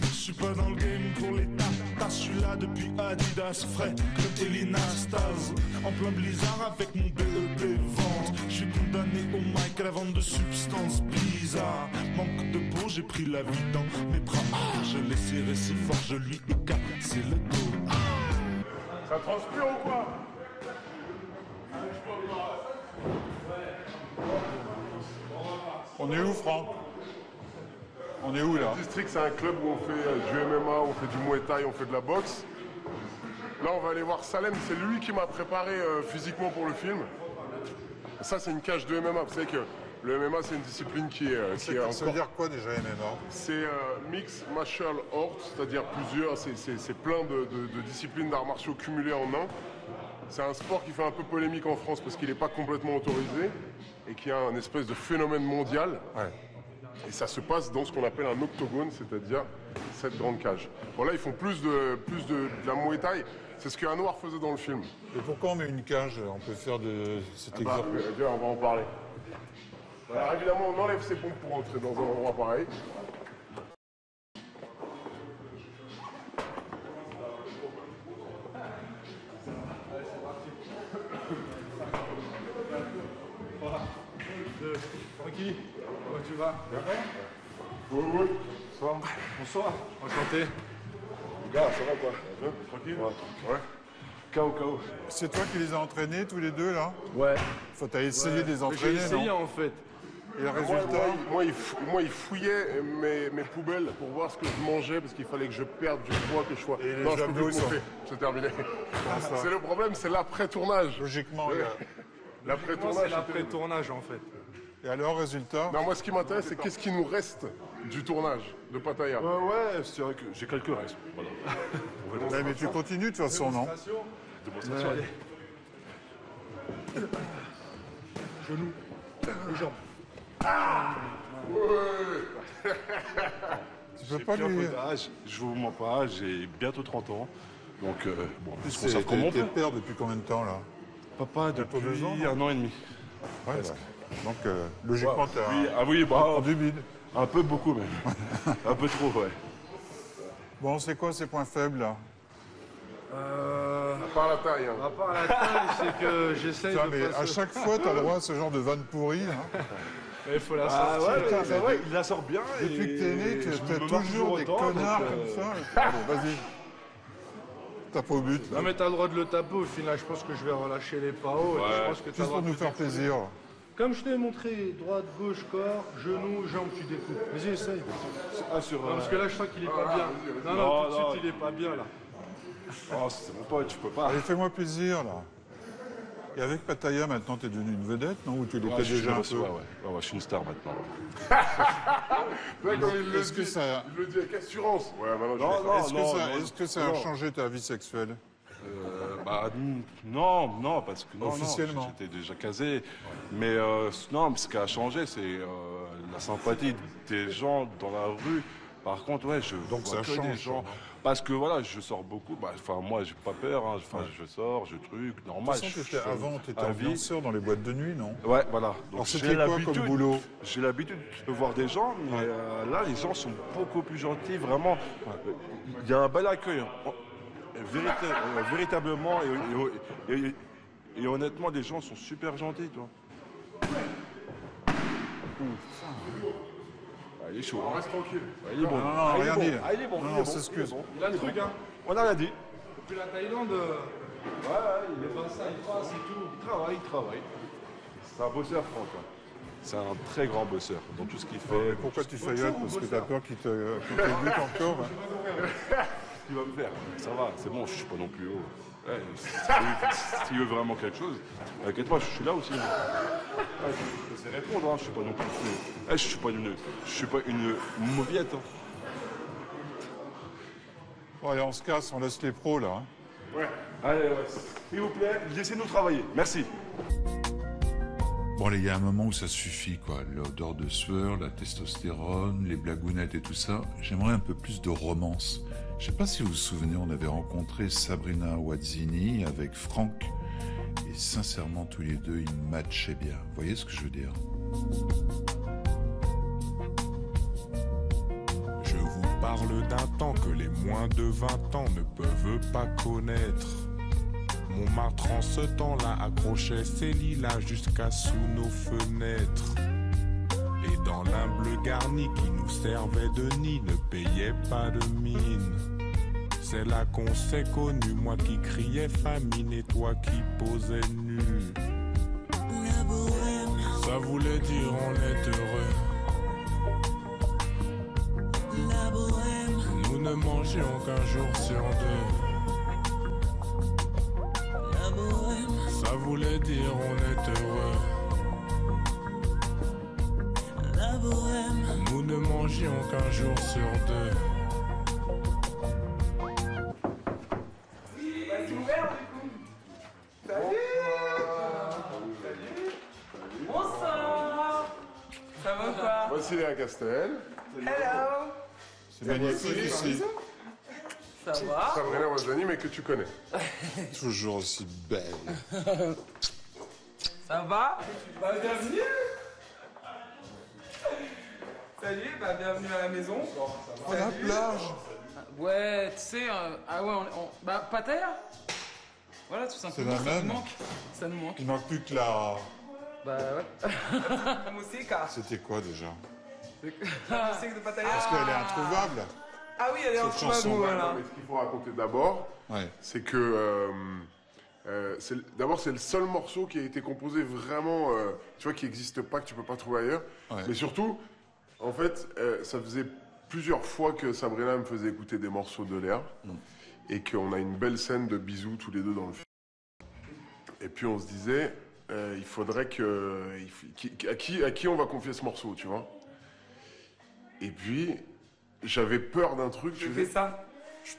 Je suis pas dans le game pour les tatas, je suis là depuis Adidas, frais comme Elina Staz. En plein blizzard avec mon BEP vente. Je suis condamné au mic à la vente de substances bizarres. Manque de peau, j'ai pris la vie dans mes bras. Je l'ai serré si fort, je lui ai cassé le dos. Ça transpire ou quoi? On est où, Franck? On est où, là? Le district, c'est un club où on fait du MMA, on fait du Muay Thai, on fait de la boxe. Là, on va aller voir Salem. C'est lui qui m'a préparé physiquement pour le film. Ça, c'est une cage de MMA. Vous savez que le MMA, c'est une discipline qui est Ça veut dire quoi, déjà, MMA? C'est Mixed Martial Arts, c'est-à-dire plusieurs, c'est plein de disciplines d'arts martiaux cumulées en un. C'est un sport qui fait un peu polémique en France parce qu'il n'est pas complètement autorisé et qui a un espèce de phénomène mondial. Ouais. Et ça se passe dans ce qu'on appelle un octogone, c'est-à-dire cette grande cage. Bon là, ils font plus de la Muay Thai. C'est ce qu'un noir faisait dans le film. Et pourquoi on met une cage? On peut faire de cet Bah, exemple. viens, on va en parler. Alors évidemment, on enlève ses pompes pour entrer dans un endroit pareil. Tranquille, comment tu vas? Oui, oui. Bonsoir. Bonsoir. Enchanté. Gars, ça va quoi? Tranquille? Ouais. KO. C'est toi qui les as entraînés, tous les deux, là? Ouais. Faut t'as essayé de les J'ai entraîner, essayé non? en fait. Et le résultat? Moi, il fouillait mes poubelles pour voir ce que je mangeais parce qu'il fallait que je perde du poids, que je sois... Et les non, je peux abdos, plus ils sont- bouffer. C'est terminé. ça C'est le problème, c'est l'après-tournage. Logiquement, Moi, L'après-tournage, c'est c'est l'après-tournage en fait. Et alors, résultat? non, moi, ce qui m'intéresse, c'est qu'est-ce qui nous reste du tournage de Pattaya. Ouais, c'est vrai que j'ai quelques restes. Voilà. Ouais, mais tu continues, de toute façon, non? Démonstration, allez. Genoux. Les jambes. Tu peux pas lui... Je vous mens pas, j'ai bientôt 30 ans. Donc, bon, on se T'es conserve comme on t'es peut. père depuis combien de temps, là? Papa, Bientôt depuis 2 ans, 1 an et demi. Ouais, donc, logiquement, t'as Oui, ah oui, bah, du bide. un peu beaucoup même. Un peu trop, ouais. Bon, c'est quoi ces points faibles, là? À part la taille. Hein. À part la taille, c'est que j'essaye Tiens, de mais pas à se- chaque fois, t'as le droit à ce genre de vanne pourrie, hein? Il faut la Ah sortir. ouais, Putain, mais c'est vrai, il la sort bien. Depuis et que t'es né, je t'as me marre toujours des autant, connards donc, comme ça. Allez, vas-y. Tape au but, là. Non mais t'as le droit de le taper au final, je pense que je vais relâcher les PAO. et je pense que t'as le Juste droit pour de nous te faire défouler. plaisir. Comme je t'ai montré, droite, gauche, corps, genoux, jambes, tu découpes. Vas-y, essaye. Non, parce que là, je sens qu'il est pas bien. Non, tout de suite, il est pas bien, là. Oh, c'est mon pote, tu peux pas. Allez, fais-moi plaisir, là. Et avec Pattaya, maintenant, t'es devenu une vedette, non? Ou tu l'étais déjà un peu? Ouais, je suis une star maintenant. Ouais, comme il le Est-ce que dit, ça... il le dit avec assurance. Ouais, maintenant, Est-ce que ça a changé ta vie sexuelle? Bah, non, parce que non, Officiellement. j'étais déjà casé. Mais non, ce qui a changé, c'est la sympathie des gens dans la rue. Par contre, ouais, je Donc vois ça que des change, gens. ça. Parce que voilà, je sors beaucoup. Enfin, moi, j'ai pas peur. Hein. Enfin, je sors, je truc, De normal. toute façon, je- avant, t'étais à vie. ambianceur dans les boîtes de nuit, non? Ouais, voilà. Donc, Alors, j'ai c'était quoi comme l'habitude- boulot? J'ai l'habitude de voir des gens, mais là, les gens sont beaucoup plus gentils, vraiment. Il y a un bel accueil. Véritablement, et honnêtement, les gens sont super gentils, toi. Ah, il est chaud. Hein. Reste tranquille. Ah, il est bon. Non, Ah, il est rien bon. dit. Ah, il est bon. Non, il est non, bon, s'excuse. il est bon. Il a le truc, hein. On a rien dit. Depuis la Thaïlande, Il est pas ça, il passe et tout. Il travaille. C'est un bosseur, Franck. Hein. C'est un très grand bosseur dans tout ce qu'il fait. Mais pourquoi tu faillotes? Parce que t'as peur qu'il te bute encore, hein? Il va me faire. Ça va, c'est bon, je suis pas non plus haut. Ouais, si tu veux vraiment quelque chose, inquiète-moi, je suis là aussi. Je sais répondre, hein. Je suis pas non plus. Je suis pas une mauviette. Hein. Bon, allez, on se casse, on laisse les pros là. Hein. Ouais. Allez, ouais. S'il vous plaît, laissez-nous travailler. Merci. Bon, il y a un moment où ça suffit, quoi. L'odeur de sueur, la testostérone, les blagounettes et tout ça. J'aimerais un peu plus de romance. Je sais pas si vous vous souvenez, on avait rencontré Sabrina Wazzini avec Franck. Et sincèrement, tous les deux, ils matchaient bien. Vous voyez ce que je veux dire? Je vous parle d'un temps que les moins de 20 ans ne peuvent pas connaître. Montmartre en ce temps-là accrochait ses lilas jusqu'à sous nos fenêtres. Et dans l'humble garni qui nous servait de nid ne payait pas de mine. C'est là qu'on s'est connus, moi qui criais famine et toi qui posais nu. Ça voulait dire on est heureux. Nous ne mangions qu'un jour sur deux. Ça voulait dire on est heureux. Nous ne mangions qu'un jour sur deux. C'est ouvert du coup. Salut. Bonsoir. Ça va pas? Voici Léa Castel. Hello. C'est magnifique ici. Ça va? Sabrina Wazzini, mais que tu connais. Toujours aussi belle. Ça va? Bah, bienvenue. Salut, bah bienvenue à la maison. Oh, la plage. Ouais, tu sais, ah ouais, bah Pattaya. Voilà, tout simplement. C'est la même. Ça nous manque. Il manque plus que la... Bah ouais. La musica. C'était quoi déjà? La musique de Pattaya. Parce qu'elle est introuvable. Ah oui, elle est introuvable, voilà. Mais ce qu'il faut raconter d'abord, c'est que... d'abord, c'est le seul morceau qui a été composé vraiment, tu vois, qui n'existe pas, que tu peux pas trouver ailleurs. Ouais. Mais surtout, en fait, ça faisait plusieurs fois que Sabrina me faisait écouter des morceaux de Léa et qu'on a une belle scène de bisous tous les deux dans le film. Et puis on se disait, il faudrait que... à qui on va confier ce morceau, tu vois? Et puis, j'avais peur d'un truc. Je fais ça.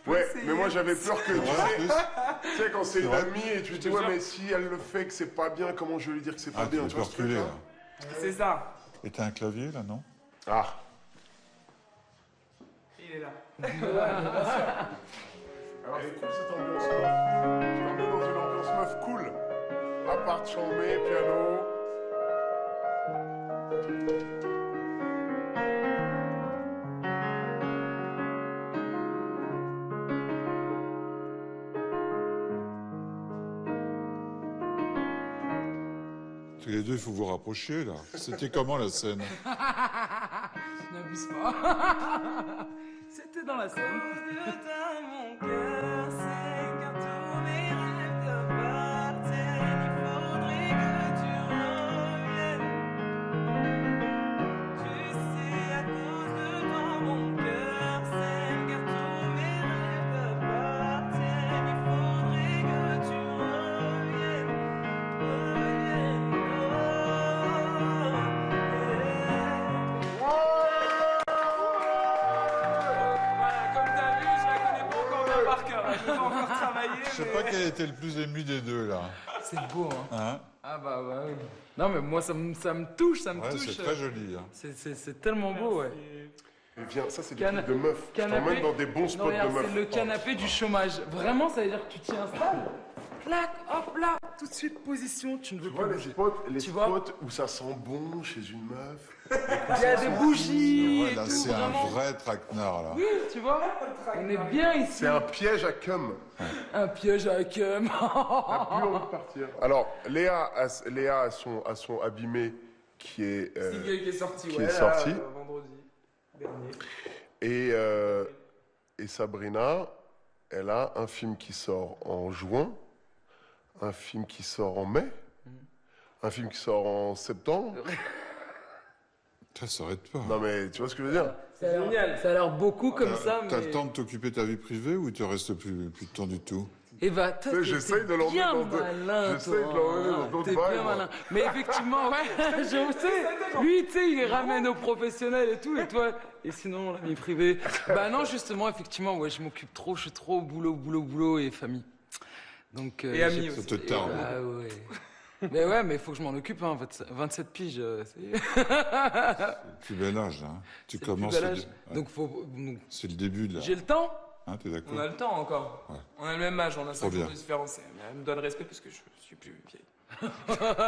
Ouais, mais moi j'avais peur que, tu sais, quand c'est une amie et tu te dis, ouais, mais si elle le fait que c'est pas bien, comment je vais lui dire que c'est pas bien, tu vois ce truc-là? C'est ça. Et t'as un clavier là, non? Ah. Il est là. Alors c'est cool cette ambiance meuf. Je t'emmène dans une ambiance meuf cool. Appart chambé, piano. Tous les deux, il faut vous rapprocher là. C'était comment la scène? N'abuse pas. C'était dans la scène. Je sais pas quel était le plus ému des deux là. C'est beau, hein. Hein? Ah bah oui. Non mais moi ça me touche, ça me touche. C'est très joli. Hein. C'est tellement beau, ouais. Et viens, ça c'est des trucs de meuf. Je t'emmène dans des bons spots de meuf. C'est le canapé du chômage. Vraiment, ça veut dire que tu t'y installes. Clac, hop là, tout de suite position, tu ne veux pas bouger. Les spots où ça sent bon chez une meuf. Il y a des bougies Ouais, et là, tout, c'est un vraiment. vrai traquenard là. Oui, tu vois, on est bien ici. C'est un piège à cum. Un piège à cum. T'as plus envie de partir. Alors, Léa a son abîmé qui est... Single qui est sorti, qui ouais, est sorti. vendredi dernier. Et Sabrina, elle a un film qui sort en juin, un film qui sort en mai, un film qui sort en septembre. Ça s'arrête pas. Non mais tu vois ce que je veux dire? C'est génial. Ça a l'air beaucoup comme ça, mais... T'as le temps de t'occuper de ta vie privée ou il te reste plus de temps du tout? Et bah, toi, j'essaye de l'emmener bien dans malin, j'essaye de l'emmener dans d'autres T'es vibes, bien moi. malin. Mais effectivement, ouais, je sais. Lui, tu sais, il les ramène aux professionnels et tout, et toi, et sinon, l'ami privé. Bah non, justement, effectivement, ouais, je m'occupe trop, je suis trop boulot et famille. Donc, Et amis aussi. Ça te tarde. Ah ouais. Mais ouais, mais il faut que je m'en occupe, hein. 27 piges, c'est... Plus bel âge, là. Hein. Tu C'est le plus commences. bel âge. Donc, C'est le début de la. J'ai le temps. Hein, t'es d'accord? On a le temps encore. Ouais. On a le même âge, on a 5 bien. jours de différence. Mais elle me donne respect parce que je suis plus vieille.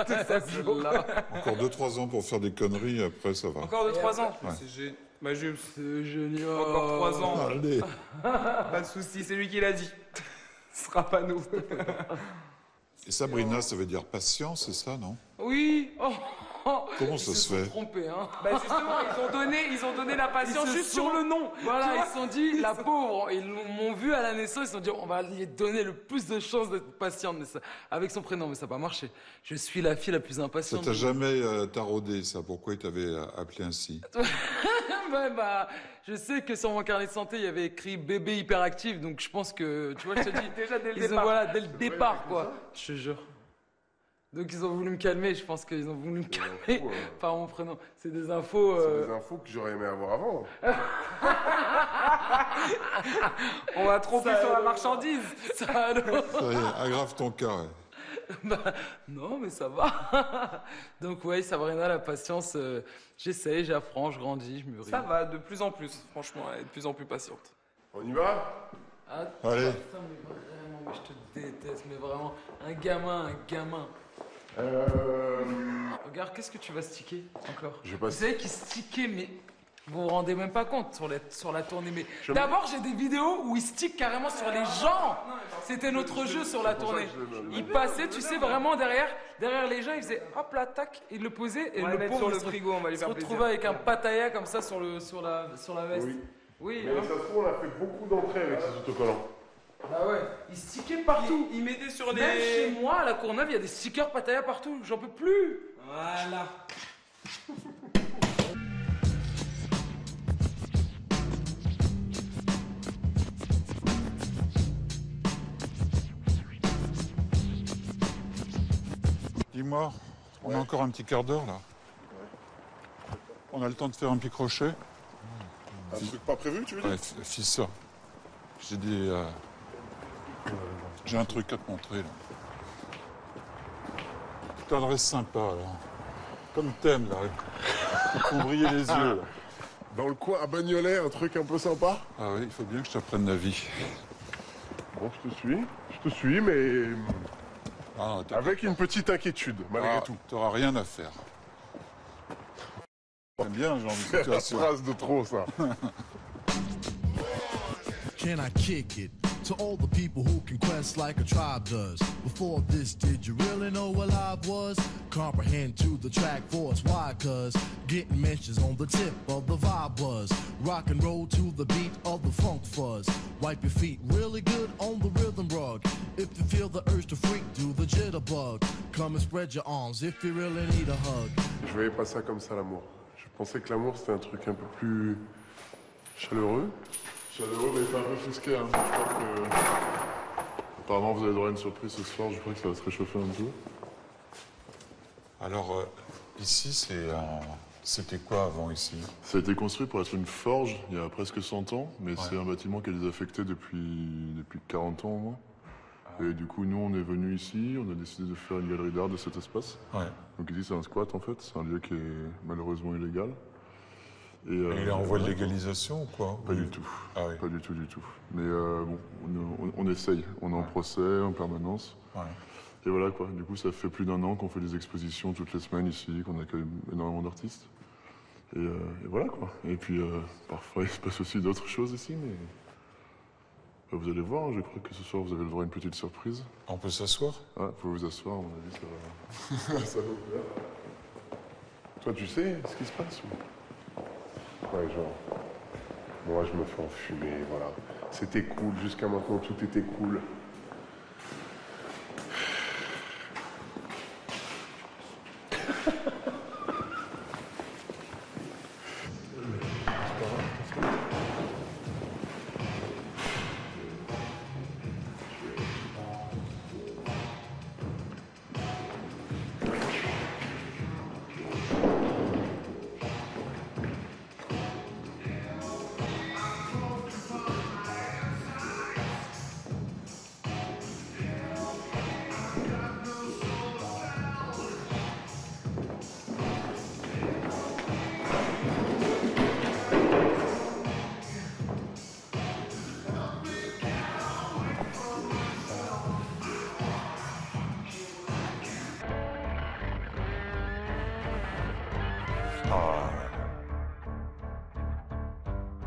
Celle-là. Encore 2-3 ans pour faire des conneries, après ça va. Encore 2-3 ans. Ouais. C'est génial. Encore 3 ans. Allez. Pas de soucis, c'est lui qui l'a dit. Ce sera pas nous. Et Sabrina, ça veut dire patience, c'est ça, non? Oui. Oh. Comment ça se fait? Trompés, hein. Bah justement, ils ont donné la patience juste sur le nom. Voilà, ils se sont dit, la pauvre, ils m'ont vu à la naissance, ils se sont dit, on va lui donner le plus de chances d'être patiente, mais ça, avec son prénom, mais ça n'a pas marché. Je suis la fille la plus Ça impatiente. t'a jamais taraudé, ça? Pourquoi il t'avait appelé ainsi? Ouais, bah, je sais que sur mon carnet de santé, il y avait écrit bébé hyperactif, donc je pense que, tu vois, je te dis, Déjà dès le ils ont- départ. voilà, dès le départ, quoi. Je te jure. Donc ils ont voulu me calmer, je pense qu'ils ont voulu me calmer par mon prénom. C'est des infos... C'est des infos que j'aurais aimé avoir avant. On va tromper sur la marchandise. Ça alors. Ça y est, aggrave ton cas. Ouais. Bah, non, mais ça va. Donc ouais, Sabrina, la patience, j'essaye, j'apprends, je grandis, je mûris. Ça va de plus en plus, franchement, elle est de plus en plus patiente. On y va? Ah, Allez. putain, mais vraiment, mais je te déteste, mais vraiment, un gamin. Regarde, qu'est-ce que tu vas sticker encore? Je vais pas- Vous savez qu'il stickait, mais vous vous rendez même pas compte sur la tournée. Mais Je- d'abord, j'ai des vidéos où il stick carrément sur les gens. C'était notre jeu sur la pour ça tournée. que je le- Il passait, tu sais, vraiment derrière les gens, il faisait hop là, tac, il le posait et On va le le mettre pauvre, sur il le se frigo, on va lui se faire retrouvait plaisir. avec un pataya comme ça sur la veste. Oui. Oui, Mais hein. ça se trouve, on a fait beaucoup d'entrées avec ces autocollants. Bah ouais, il stickait partout. Il mettait sur Même chez les... moi, à la Courneuve, il y a des stickers pataya partout. J'en peux plus. Voilà. Dis-moi, on a encore un petit quart d'heure là. On a le temps de faire un petit crochet. Un truc pas prévu, tu veux dire? Ouais, fils ça. J'ai un truc à te montrer là. Petite adresse sympa là. Comme thème là. Ils font briller les yeux là. Dans le coin à Bagnolet, un truc un peu sympa? Ah oui, il faut bien que je t'apprenne la vie. Bon, je te suis, mais Ah, avec une petite inquiétude, malgré tout. T'auras rien à faire. J'aime bien ce genre de C'est la situation. phrase de trop, ça. Can I kick it? To all the people who can quest like a tribe does. Before this, did you really know what live was? Comprehend to the track force. Why? Cause getting mentions on the tip of the vibe buzz. Rock and roll to the beat of the funk fuzz. Wipe your feet really good on the rhythm rug. If you feel the urge to freak, do the jitterbug. Come and spread your arms if you really need a hug. Je voyais pas ça comme ça, l'amour. Je pensais que l'amour, c'était un truc un peu plus chaleureux. Chaleureux, mais pas un peu fusqué. Hein. Je crois que... Apparemment, vous avez droit à une surprise ce soir. Je crois que ça va se réchauffer un peu. Alors, ici, c'était quoi avant ici? Ça a été construit pour être une forge il y a presque 100 ans, mais c'est un bâtiment qui est désaffecté depuis 40 ans au moins. Et du coup, nous, on est venus ici, on a décidé de faire une galerie d'art de cet espace. Ouais. Donc ici, c'est un squat en fait, c'est un lieu qui est malheureusement illégal. Et, il est en voie de légalisation ou quoi? Pas du tout. Ah oui. Pas du tout, du tout. Mais bon, on essaye, on est en procès en permanence. Ouais. Et voilà quoi, du coup, ça fait plus d'1 an qu'on fait des expositions toutes les semaines ici, qu'on accueille énormément d'artistes. Et voilà quoi. Et puis parfois, il se passe aussi d'autres choses ici, mais... Vous allez voir, je crois que ce soir vous avez le droit à une petite surprise. On peut s'asseoir? Ah, faut vous asseoir, à mon avis, ça va. Ça va vous plaire. Toi, tu sais ce qui se passe ou... Ouais, genre... Moi, je me fais enfumer, voilà. C'était cool, jusqu'à maintenant, tout était cool.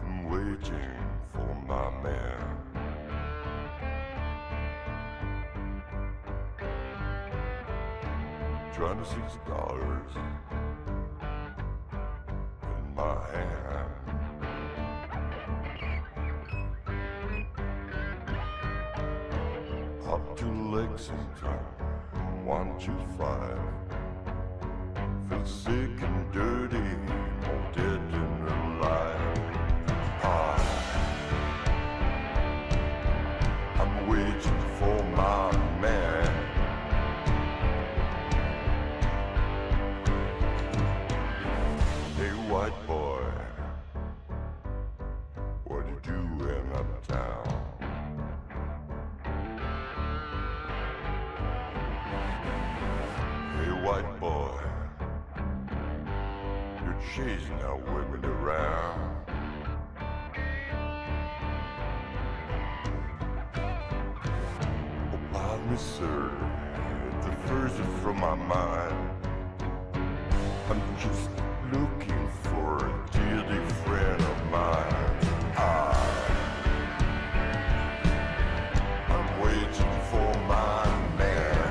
I'm waiting for my man. $26 in my hand. Up to Lexington, 125. Feel sick and dirty, more dead than alive. I'm waiting for my man. Hey, white boy, what you doing uptown? Hey, white boy, you're chasing our women around. Oh, pardon me, sir, it diverted from my mind. I'm just looking for a dearly friend of mine. I'm waiting for my man.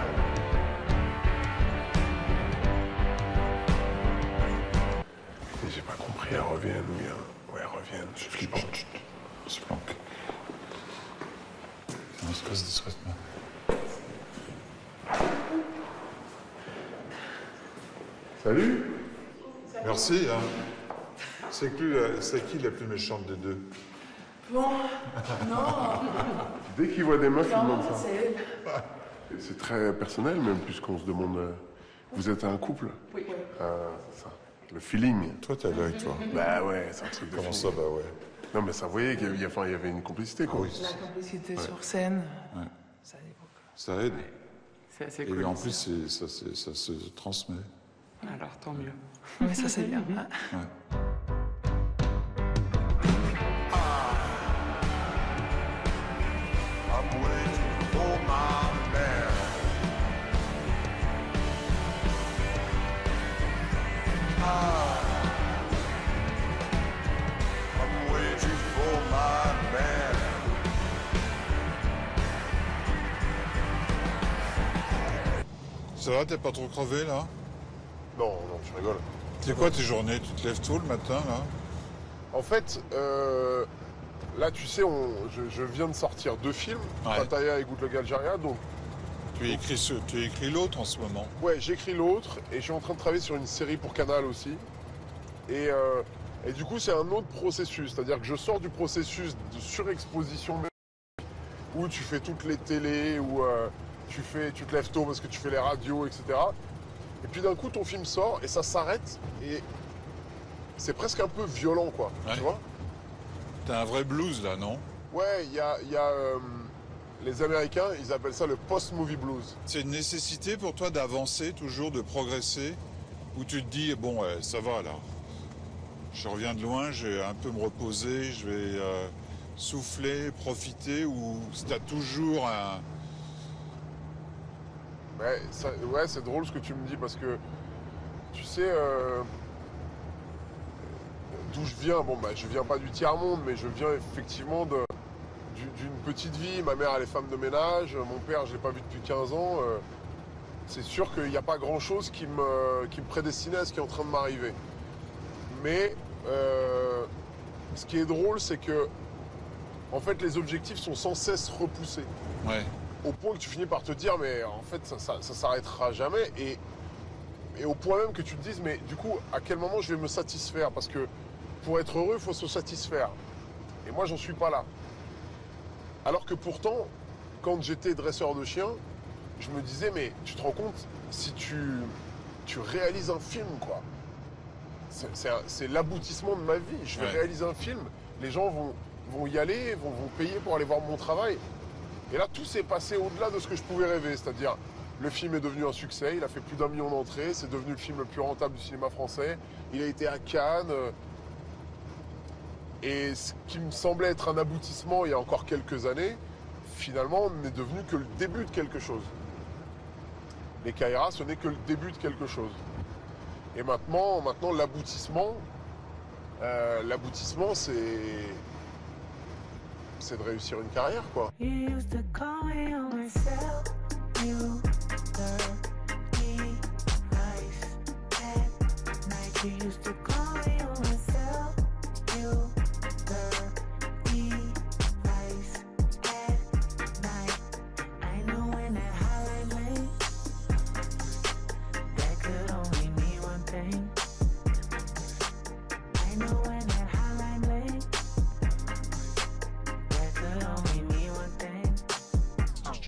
J'ai pas compris, elles reviennent, oui. Ouais, elles reviennent, je suis flippant. On se planque. On se passe discrètement. Salut. Merci. Hein. C'est qui la plus méchante des deux? Bon, non. Dès qu'ils voient des meufs, ils Non, demandent ça. c'est elle. Et c'est très personnel, même, puisqu'on se demande... vous êtes un couple? Oui. C'est ça. Le feeling. Toi, t'as l'œil, toi. Bah ouais, c'est un truc de Comment feeling. ça, bah ouais? Non, mais ça, vous voyez qu'il y avait une complicité, quoi. La complicité sur scène, Ouais. ça dépend. Ça aide. C'est assez Et cool. en plus, ça se transmet. Alors, tant mieux. Mais ça, c'est bien. Ouais. I'm waiting for my man. I'm waiting for my man. Ça va, t'es pas trop crevé, là? Non, non, je rigole. C'est quoi tes journées? Tu te lèves tôt le matin, là? En fait, là, tu sais, je viens de sortir 2 films, Ouais. Pattaya et Good Luck Algeria, donc... Tu écris l'autre en ce moment. Ouais, j'écris l'autre, et je suis en train de travailler sur une série pour Canal aussi. Et du coup, c'est un autre processus, c'est-à-dire que je sors du processus de surexposition où tu fais toutes les télés, où tu te lèves tôt parce que tu fais les radios, etc. Et puis d'un coup, ton film sort, et ça s'arrête, et c'est presque un peu violent, quoi, Ouais. tu vois? T'as un vrai blues, là, non? Ouais, il y a les Américains, ils appellent ça le post-movie blues. C'est une nécessité pour toi d'avancer toujours, de progresser? Ou tu te dis, bon, ça va, là. Je reviens de loin, je vais un peu me reposer, je vais souffler, profiter, ou t'as toujours un... Ouais, c'est drôle ce que tu me dis, parce que, tu sais, d'où je viens, bon, bah, je viens pas du tiers-monde, mais je viens effectivement d'une petite vie. Ma mère, elle est femme de ménage, mon père, je l'ai pas vu depuis 15 ans. C'est sûr qu'il n'y a pas grand-chose qui me prédestinait à ce qui est en train de m'arriver. Mais ce qui est drôle, c'est que, en fait, les objectifs sont sans cesse repoussés. Ouais. Au point que tu finis par te dire, mais en fait, ça s'arrêtera jamais. Et au point même que tu te dises, mais du coup, à quel moment je vais me satisfaire? Parce que pour être heureux, il faut se satisfaire. Et moi, j'en suis pas là. Alors que pourtant, quand j'étais dresseur de chiens, je me disais, mais tu te rends compte, si tu réalises un film, quoi. C'est l'aboutissement de ma vie. Je vais réaliser un film, les gens vont y aller, vont payer pour aller voir mon travail. Et là, tout s'est passé au-delà de ce que je pouvais rêver. C'est-à-dire, le film est devenu un succès, il a fait plus d'1 million d'entrées, c'est devenu le film le plus rentable du cinéma français. Il a été à Cannes. Et ce qui me semblait être un aboutissement il y a encore quelques années, finalement, n'est devenu que le début de quelque chose. Les Kaira, ce n'est que le début de quelque chose. Et maintenant l'aboutissement, c'est de réussir une carrière, quoi.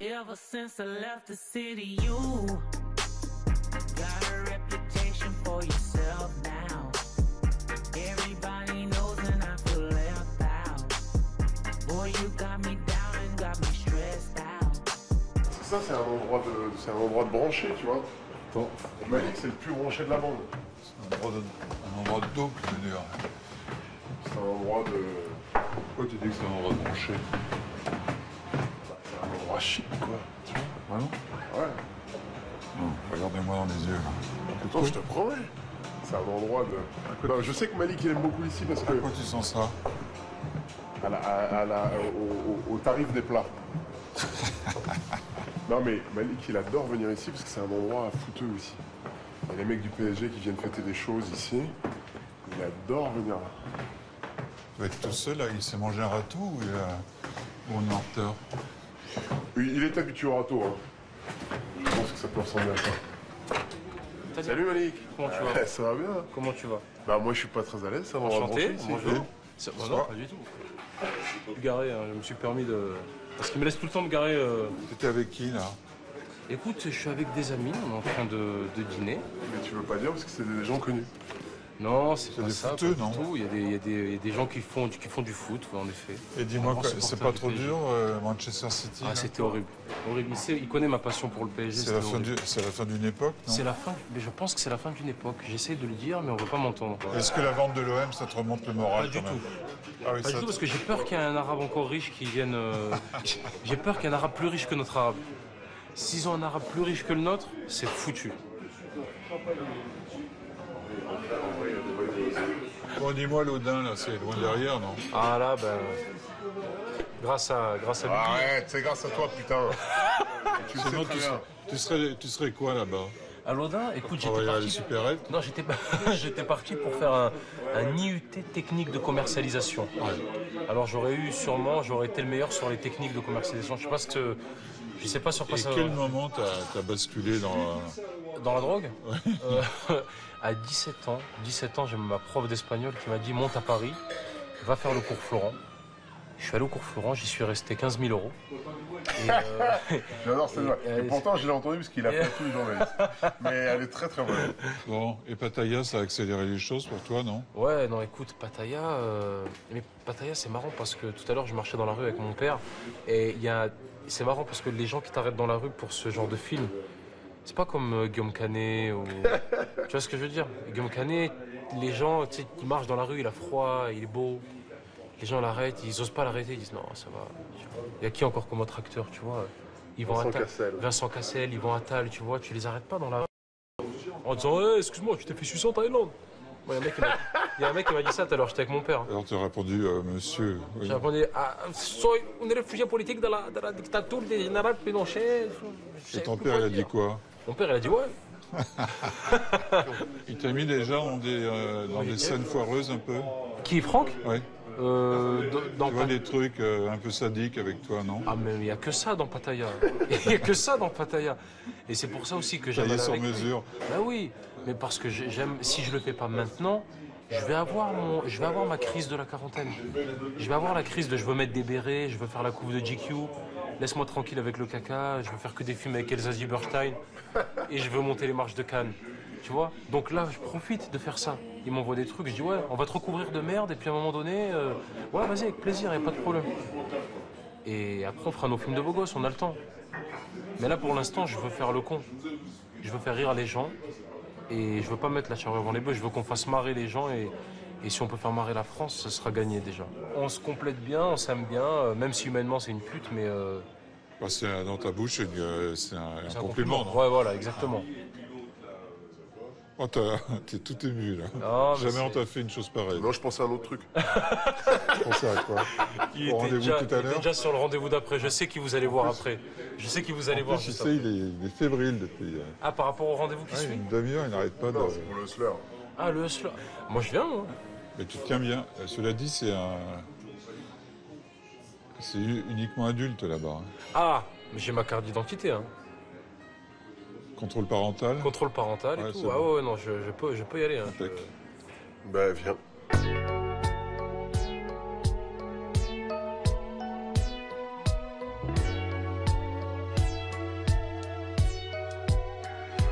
Ever since I left the city, you got a reputation for yourself now. Everybody knows and I feel left out. Boy, you got me down and got me stressed out. Ça, c'est un endroit de branché, tu vois. Bon. Malik, c'est le plus branché de la bande. C'est un endroit de dope, je veux dire. C'est un endroit de... Pourquoi tu dis que c'est un endroit branché? C'est un endroit chic, quoi. Tu vois? Vraiment? Ouais. Non, regardez-moi dans les yeux, là. Attends, je te promets. C'est un endroit de... Non, je sais que Malik, il aime beaucoup ici parce que... Pourquoi tu sens ça? Au tarif des plats. Non, mais Malik, il adore venir ici parce que c'est un endroit fouteux aussi. Il y a les mecs du PSG qui viennent fêter des choses ici. Il adore venir là. Tu vas être tout seul, là? Il s'est mangé un râteau ou on est en retard? Il est habitué au râteau, hein. Je pense que ça peut ressembler à ça. Salut Malik. Comment tu vas? Ça va bien? Comment tu vas? Bah moi je suis pas très à l'aise, ça va. Enchanté, bonjour. Non, pas du tout. Je suis garé, hein. Je me suis permis de... Parce qu'il me laisse tout le temps me garer... T'étais avec qui, là? Écoute, je suis avec des amis, on est en train de dîner. Mais tu veux pas dire parce que c'est des gens connus? Non, c'est pas des ça, footeux, pas du tout. Il y a des gens qui font du foot, en effet. Et dis-moi, c'est pas trop dur, Manchester City? Ah, c'était horrible. Horrible. Il connaît ma passion pour le PSG. C'est la fin d'une époque, non? C'est la fin, mais je pense que c'est la fin d'une époque. J'essaie de le dire, mais on veut pas m'entendre. Est-ce que la vente de l'OM, ça te remonte le moral? Pas du tout. Ah oui, pas du tout, parce que j'ai peur qu'il y ait un arabe encore riche qui vienne... J'ai peur qu'il y ait un arabe plus riche que notre arabe. S'ils ont un arabe plus riche que le nôtre, c'est foutu. Bon, dis-moi, l'Audin, là, c'est loin derrière, non? Ah là, ben... Grâce à lui. Arrête, c'est grâce à toi, putain. Tu le sais Sinon, très bien. tu serais quoi, là-bas? À l'Audin, écoute, j'étais parti... Non, j'étais parti pour faire un IUT technique de commercialisation. Ouais. Alors j'aurais été le meilleur sur les techniques de commercialisation. Je sais pas sur quoi ça va. Et quel moment t'as basculé dans la drogue? Ouais. À 17 ans, j'ai ma prof d'espagnol qui m'a dit monte à Paris, va faire le cours Florent. Je suis allé au cours Florent, j'y suis resté 15 000 €. J'adore cette voix. Et pourtant, je l'ai entendu parce qu'il a fait tous les journalistes. Mais elle est très très bonne. Bon, et Pattaya, ça a accéléré les choses pour toi, non? Ouais, non, écoute, Pattaya... Mais Pattaya, c'est marrant parce que tout à l'heure, je marchais dans la rue avec mon père. Et c'est marrant parce que les gens qui t'arrêtent dans la rue pour ce genre de film, c'est pas comme Guillaume Canet ou... Tu vois ce que je veux dire? Guillaume Canet, les gens, tu sais, ils marchent dans la rue, il a froid, il est beau. Les gens l'arrêtent, ils osent pas l'arrêter, ils disent non, ça va. Il y a qui encore comme autre acteur, tu vois? Vincent Cassel, Yvan Attal, tu vois, tu les arrêtes pas dans la rue. En disant, hey, excuse-moi, tu t'es fait sucer en Thaïlande. Il y a un mec qui m'a dit ça tout à l'heure, j'étais avec mon père. Alors tu as répondu, monsieur. Oui. J'ai répondu, soy un réfugié politique de la dictature des général Pinochet. Et ton père, il a dit quoi? Mon père, il a dit ouais. Il t'a mis déjà dans des scènes foireuses un peu? Qui, Franck? Oui. Tu vois des trucs un peu sadiques avec toi, non? Ah mais il n'y a que ça dans Pattaya. Il n'y a que ça dans Pattaya. Et c'est pour ça aussi que j'aime aller sur avec mesure. Bah oui, mais parce que j'aime. Si je le fais pas maintenant, je vais avoir ma crise de la quarantaine. Je vais avoir la crise de je veux mettre des bérets, je veux faire la couve de GQ. Laisse-moi tranquille avec le caca. Je veux faire que des films avec Elsa Zieberstein et je veux monter les marches de Cannes. Tu vois? Donc là, je profite de faire ça. Ils m'envoient des trucs, je dis ouais, on va te recouvrir de merde, et puis à un moment donné, ouais, vas-y, avec plaisir, y a pas de problème. Et après, on fera nos films de beaux gosses, on a le temps. Mais là, pour l'instant, je veux faire le con. Je veux faire rire les gens, et je veux pas mettre la charrue avant les bœufs, je veux qu'on fasse marrer les gens, et si on peut faire marrer la France, ce sera gagné déjà. On se complète bien, on s'aime bien, même si humainement c'est une pute, mais... Bah, dans ta bouche, c'est un compliment, non? Ouais, voilà, exactement. Oh, t'es tout ému, là. Non, mais Jamais on t'a fait une chose pareille. Non, je pensais à un autre truc. Tu pensais à quoi? Il Au était rendez-vous déjà, tout à il était l'heure. déjà sur le rendez-vous d'après. Je sais qui vous allez voir après. Je sais qui vous allez voir. Tu juste sais, après. il est fébrile depuis... Ah, par rapport au rendez-vous qui suit une demi-heure, il n'arrête pas Non, de... c'est pour le hustler. Ah, le hustler. Moi, je viens, moi. Mais tu te tiens bien. Cela dit, c'est uniquement adulte, là-bas. Hein. Ah, mais j'ai ma carte d'identité, hein. Contrôle parental. Contrôle parental et Ouais, tout. c'est Ah bon. ouais, non, je peux y aller. Hein. Impec. Ben, viens.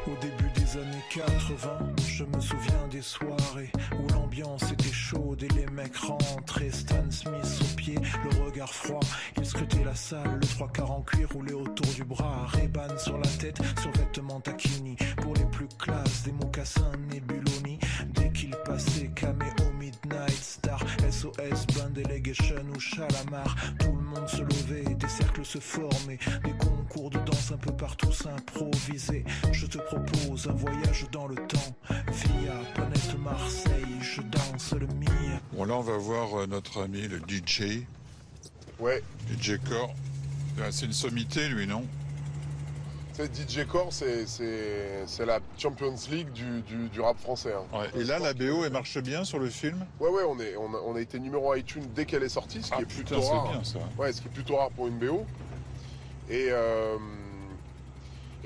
Au début des années 80, je me souviens des soirées où l'ambiance était chaude et les mecs rentraient. Stan Smith au pied, le regard froid, il scrutait la salle, le 3/4 en cuir roulé autour du bras. Ray-Ban sur la tête, survêtement taquini. Pour les plus classes, des mocassins Nebuloni. Dès qu'il passait, caméo Midnight Star, SOS, Blind Delegation ou Chalamar. Tout le monde se levait, des cercles se formaient, des concours de danse un peu partout s'improvisaient. Je te propose un voyage dans le temps, via planète Marseille, je danse le Mia. Bon, là, on va voir notre ami, le DJ. Ouais. DJ Core. C'est une sommité, lui, non? Tu sais, DJ Core, c'est la Champions League du rap français. Hein. Ouais. Et là, la BO, elle marche bien sur le film? Ouais, on a été numéro 1 iTunes dès qu'elle est sortie, ce qui est plutôt putain, rare. c'est bien, ça. Ouais, ce qui est plutôt rare pour une BO. Et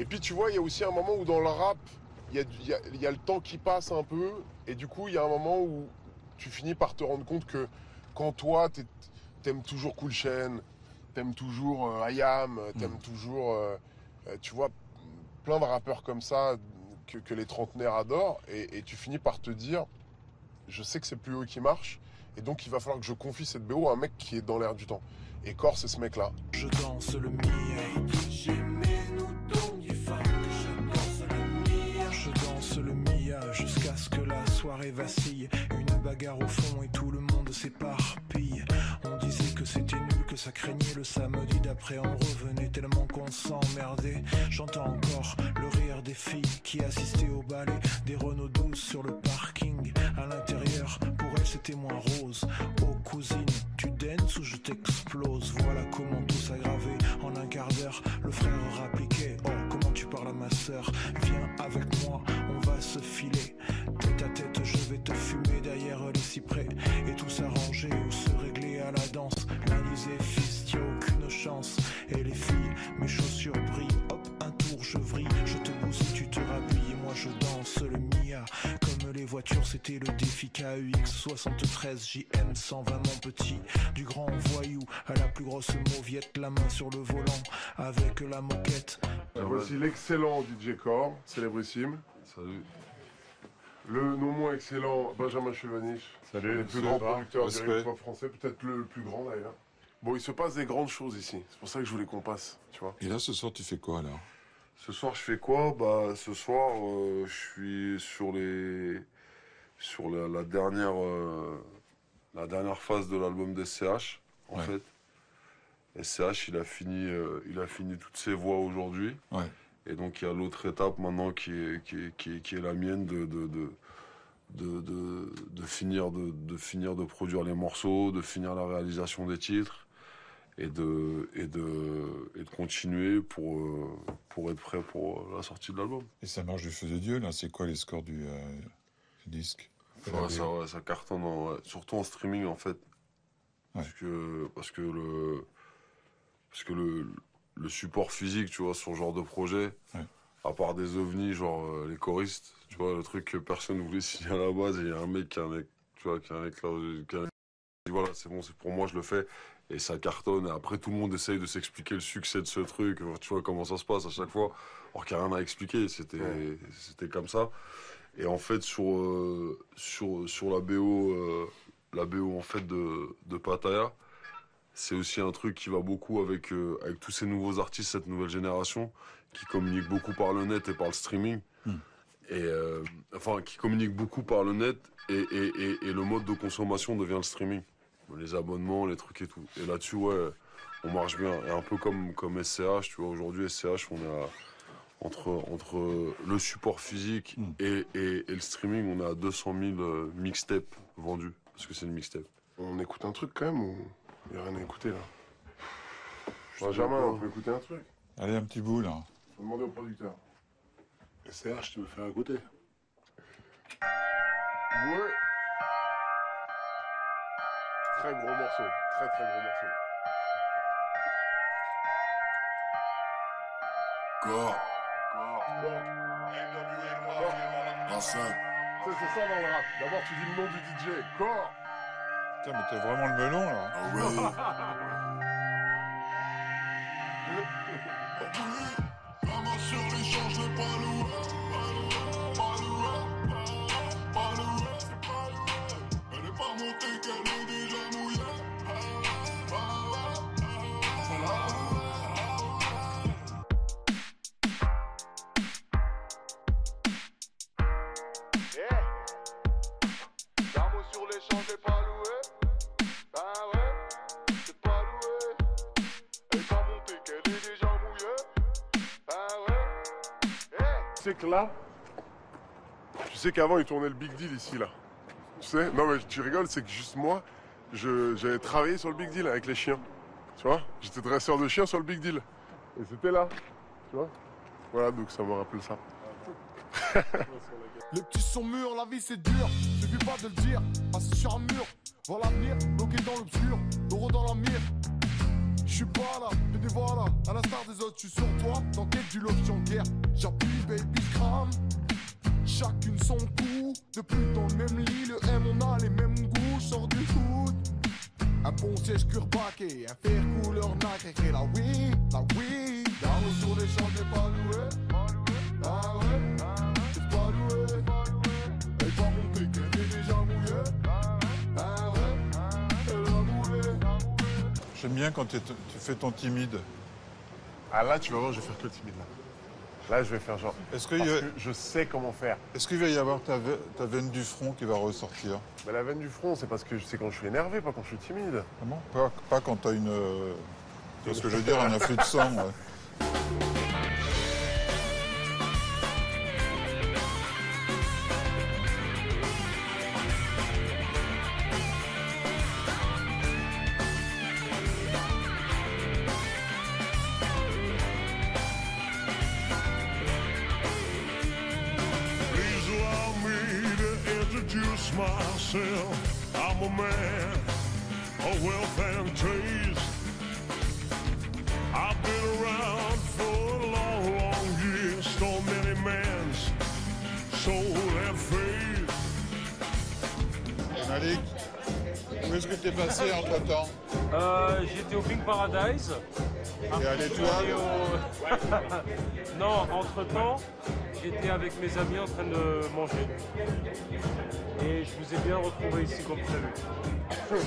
puis, tu vois, il y a aussi un moment où dans le rap, il y a le temps qui passe un peu, et du coup, il y a un moment où tu finis par te rendre compte que quand toi, t'aimes toujours Cool Chain, t'aimes toujours IAM, t'aimes toujours, tu vois, plein de rappeurs comme ça que les trentenaires adorent, et tu finis par te dire, je sais que c'est plus eux qui marchent, et donc il va falloir que je confie cette BO à un mec qui est dans l'air du temps. Et Core, c'est ce mec-là. Je danse le Mia. Je danse le Mia jusqu'à ce que la soirée vacille. Une bagarre au fond et tout le monde s'éparpille. On disait que c'était nul, que ça craignait le samedi d'après. On revenait tellement qu'on s'emmerdait. J'entends encore le rire des filles qui assistaient au ballet. Des Renault 12 sur le parking. À l'intérieur, pour elles c'était moins rose. Oh cousine, tu danses ou je t'explose. Voilà comment tout s'aggravait en un quart d'heure. Le frère rappliquait, oh comment tu parles à ma sœur. Viens avec moi, on va se filer. Tête à tête, je vais te fumer derrière les cyprès. Et tout s'arranger ou se régler à la danse. L'un disait fils, y'a aucune chance. Et les filles, mes chaussures brillent. Hop, un tour, je vrille. Je te bousille, tu te rhabilles. Et moi je danse le Mia. Comme les voitures, c'était le défi KUX 73 JM 120 mon petit. Du grand voyou à la plus grosse mauviette. La main sur le volant avec la moquette. Voici l'excellent DJ Core, célébrissime. Salut. Le non moins excellent Benjamin Chevanich. Salut, le plus grand producteur du respect. hip-hop français, peut-être le plus grand d'ailleurs. Bon, il se passe des grandes choses ici. C'est pour ça que je voulais qu'on passe, tu vois. Et là, ce soir, tu fais quoi, alors? Ce soir, je fais quoi? Bah, ce soir, je suis sur la dernière phase de l'album d'SCH, en fait. SCH, il a fini toutes ses voix aujourd'hui. Ouais. Et donc, il y a l'autre étape maintenant qui est la mienne de finir de produire les morceaux, de finir la réalisation des titres et de continuer pour être prêt pour la sortie de l'album. Et ça marche du feu de Dieu, là. C'est quoi les scores du disque? Ça cartonne, surtout en streaming, en fait. Parce que le support physique, tu vois, sur ce genre de projet, à part des ovnis, genre les choristes, tu vois, le truc que personne ne voulait signer à la base, et il y a un mec qui a un éclat, voilà, c'est bon, c'est pour moi, je le fais, et ça cartonne, et après tout le monde essaye de s'expliquer le succès de ce truc, tu vois comment ça se passe à chaque fois, alors qu'il n'y a rien à expliquer, c'était comme ça. Et en fait, sur la BO en fait de Pattaya, c'est aussi un truc qui va beaucoup avec tous ces nouveaux artistes, cette nouvelle génération, qui communiquent beaucoup par le net et par le streaming. Et qui communiquent beaucoup par le net et le mode de consommation devient le streaming. Les abonnements, les trucs et tout. Et là-dessus, ouais, on marche bien. Et un peu comme SCH, tu vois, aujourd'hui, SCH, Entre le support physique et le streaming, on a 200 000 mixtapes vendus. Parce que c'est une mixtape. On écoute un truc quand même ou il n'y a rien à écouter là? Benjamin, on peut écouter un truc? Allez, un petit bout là. Faut demander au producteur. SRH, tu me fais un côté. Ouais. Très gros morceau. Très très gros morceau. Corps. C'est ça dans le rap. D'abord tu dis le nom du DJ. Corps. Putain, mais t'as vraiment le melon là. Ah ouais. La main sur l'échange, je pas loué. Elle est pas montée, qu'elle est déjà mouillée. Sur l'échange, j'ai pas loué. Ah ouais, c'est pas loué. Elle est pas montée, qu'elle est déjà mouillée. Ah ouais. Tu sais que là, tu sais qu'avant il tournait le Big Deal ici là. Tu sais? Non mais tu rigoles, c'est que juste moi, j'avais travaillé sur le Big Deal avec les chiens. Tu vois? J'étais dresseur de chiens sur le Big Deal. Et c'était là. Tu vois? Voilà, donc ça me rappelle ça. Les petits sont mûrs, la vie c'est dur, suffit pas de le dire. Assis sur un mur, voir l'avenir, bloqué dans l'obscur, l'euro dans la mire. J'suis pas là, te dévoile, à l'instar des autres, j'suis sur toi, dans quête du love en guerre. J'appuie, baby, j'crame, chacune son coup. Depuis dans le même lit, le M, on a les mêmes goûts, j'sors du hood. Un bon siège curbaqué, un fer couleur nacre, et la oui, la oui. Dans sur les champs, j'ai pas loué. Ah ouais, c'est pas loué. Elle va monter, qu'elle est déjà mouillée. Ah ouais, elle va mouiller. J'aime bien quand tu fais ton timide. Ah là, tu vas voir, je vais faire que le timide là. Là, je vais faire genre. Est-ce parce que je sais comment faire. Est-ce qu'il va y avoir ta veine du front qui va ressortir? Mais la veine du front, c'est parce que c'est quand je suis énervé, pas quand je suis timide. Comment? Pas quand t'as une. Tu vois ce que je veux dire, un afflux de sang. Ouais. Please allow me to introduce myself. I'm a man of wealth and taste. I've been around for a long, long year. Stole many men's soul and faith. Malik, où est-ce que t'es passé entre-temps? J'étais au Pink Paradise. Et à l'Étoile? Non, entre-temps, j'étais avec mes amis en train de manger. Et je vous ai bien retrouvé ici comme prévu.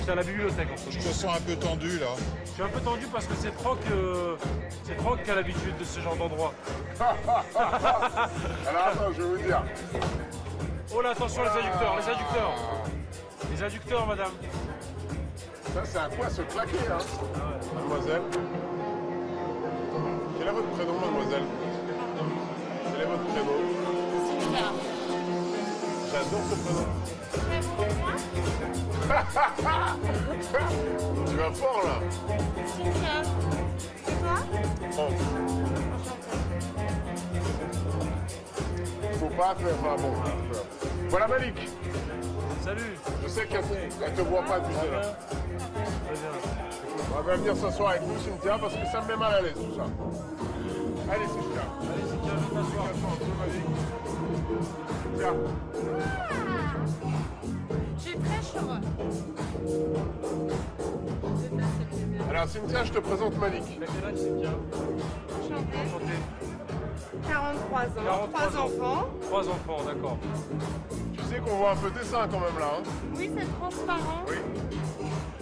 C'est à la bibliothèque en fait. Je te sens un peu tendu là. Je suis un peu tendu parce que c'est Franck qui a l'habitude de ce genre d'endroit. Alors attends, je vais vous dire. Oh là, attention les adducteurs, les adducteurs. Les adducteurs, madame. Ça, c'est à quoi se claquer, hein? Mademoiselle. Quel est votre prénom, mademoiselle? Quel est votre prénom? Cynthia. J'adore ce prénom. Tu vas fort, là. Cynthia. C'est toi? Franck. Faut pas faire... Enfin bon. Voilà Malik. Salut. Je sais qu'elle te voit pas, tu sais, là. On va venir s'asseoir avec nous, Cynthia, parce que ça me met mal à l'aise, tout ça. Allez, Cynthia. Allez, Cynthia, je t'asseoir. Cynthia. J'ai très chaud. Alors, Cynthia, je te présente Malik. T'as quel âge, Cynthia? Enchantée. 43 ans, 43 3 enfants. 3 enfants, d'accord. Tu sais qu'on voit un peu dessin quand même là, hein? Oui, c'est transparent. Oui.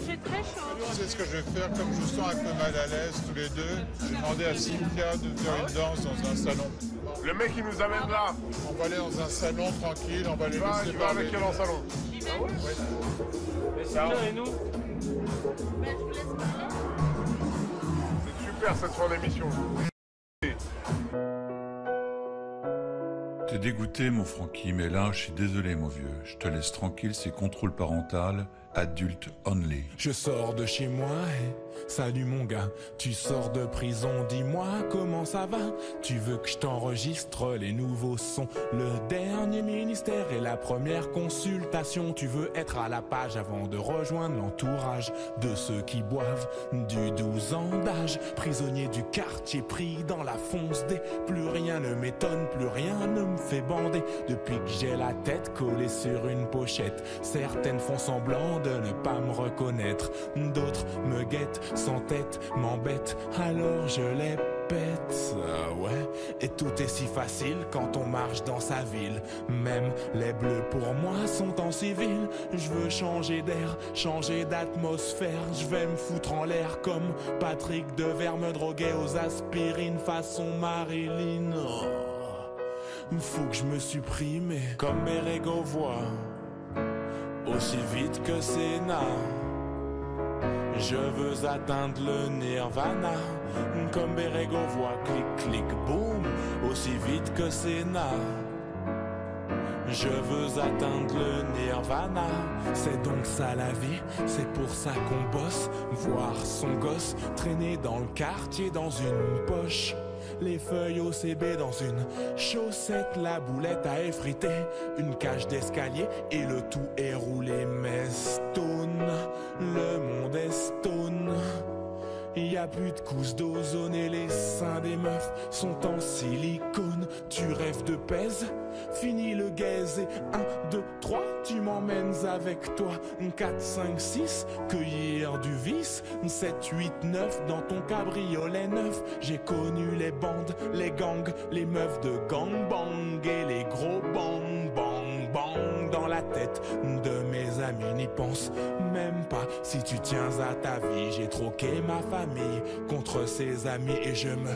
J'ai très chaud. Tu sais ce que je vais faire, comme je sens un peu mal à l'aise tous les deux, j'ai demandé à Cynthia de faire une danse dans un salon. Le mec il nous amène là. On va aller dans un salon tranquille, on va les laisser Tu vas parler. avec elle en salon. J'y vais. Mais Cynthia et nous? Ben, je vous laisse parler. C'est super cette fin d'émission. T'es dégoûté, mon Francky, mais là, je suis désolé, mon vieux. Je te laisse tranquille, c'est contrôle parental, adulte only. Je sors de chez moi et salut mon gars. Tu sors de prison, dis-moi comment ça va. Tu veux que je t'enregistre les nouveaux sons, le dernier ministère et la première consultation. Tu veux être à la page avant de rejoindre l'entourage de ceux qui boivent du 12 ans d'âge. Prisonnier du quartier pris dans la fonce des. Plus rien ne m'étonne, plus rien ne me fait bander. Depuis que j'ai la tête collée sur une pochette, certaines font semblant de ne pas me reconnaître. D'autres me guettent sans tête, m'embêtent, alors je les pète. Ah ouais, et tout est si facile quand on marche dans sa ville. Même les bleus pour moi sont en civil. Je veux changer d'air, changer d'atmosphère. Je vais me foutre en l'air comme Patrick Devers, me droguer aux aspirines façon Marilyn. Oh, faut que je me supprime comme Bérégo voit aussi vite que Sénat. Je veux atteindre le nirvana comme Bérégo voit clic clic boum aussi vite que Sénat. Je veux atteindre le nirvana. C'est donc ça la vie, c'est pour ça qu'on bosse. Voir son gosse traîner dans le quartier dans une poche, les feuilles OCB dans une chaussette, la boulette à effriter, une cage d'escalier et le tout est roulé. Mais stone, le monde est stone. Y a plus de couches d'ozone et les seins des meufs sont en silicone. Tu rêves de pèse, fini le gaze et 1, 2, 3, tu m'emmènes avec toi. 4, 5, 6, cueillir du vice. 7, 8, 9, dans ton cabriolet neuf. J'ai connu les bandes, les gangs, les meufs de gangbang et les gros bang bang bang dans la tête de mes amis. N'y pense même pas si tu tiens à ta vie. J'ai troqué ma famille contre ses amis et je me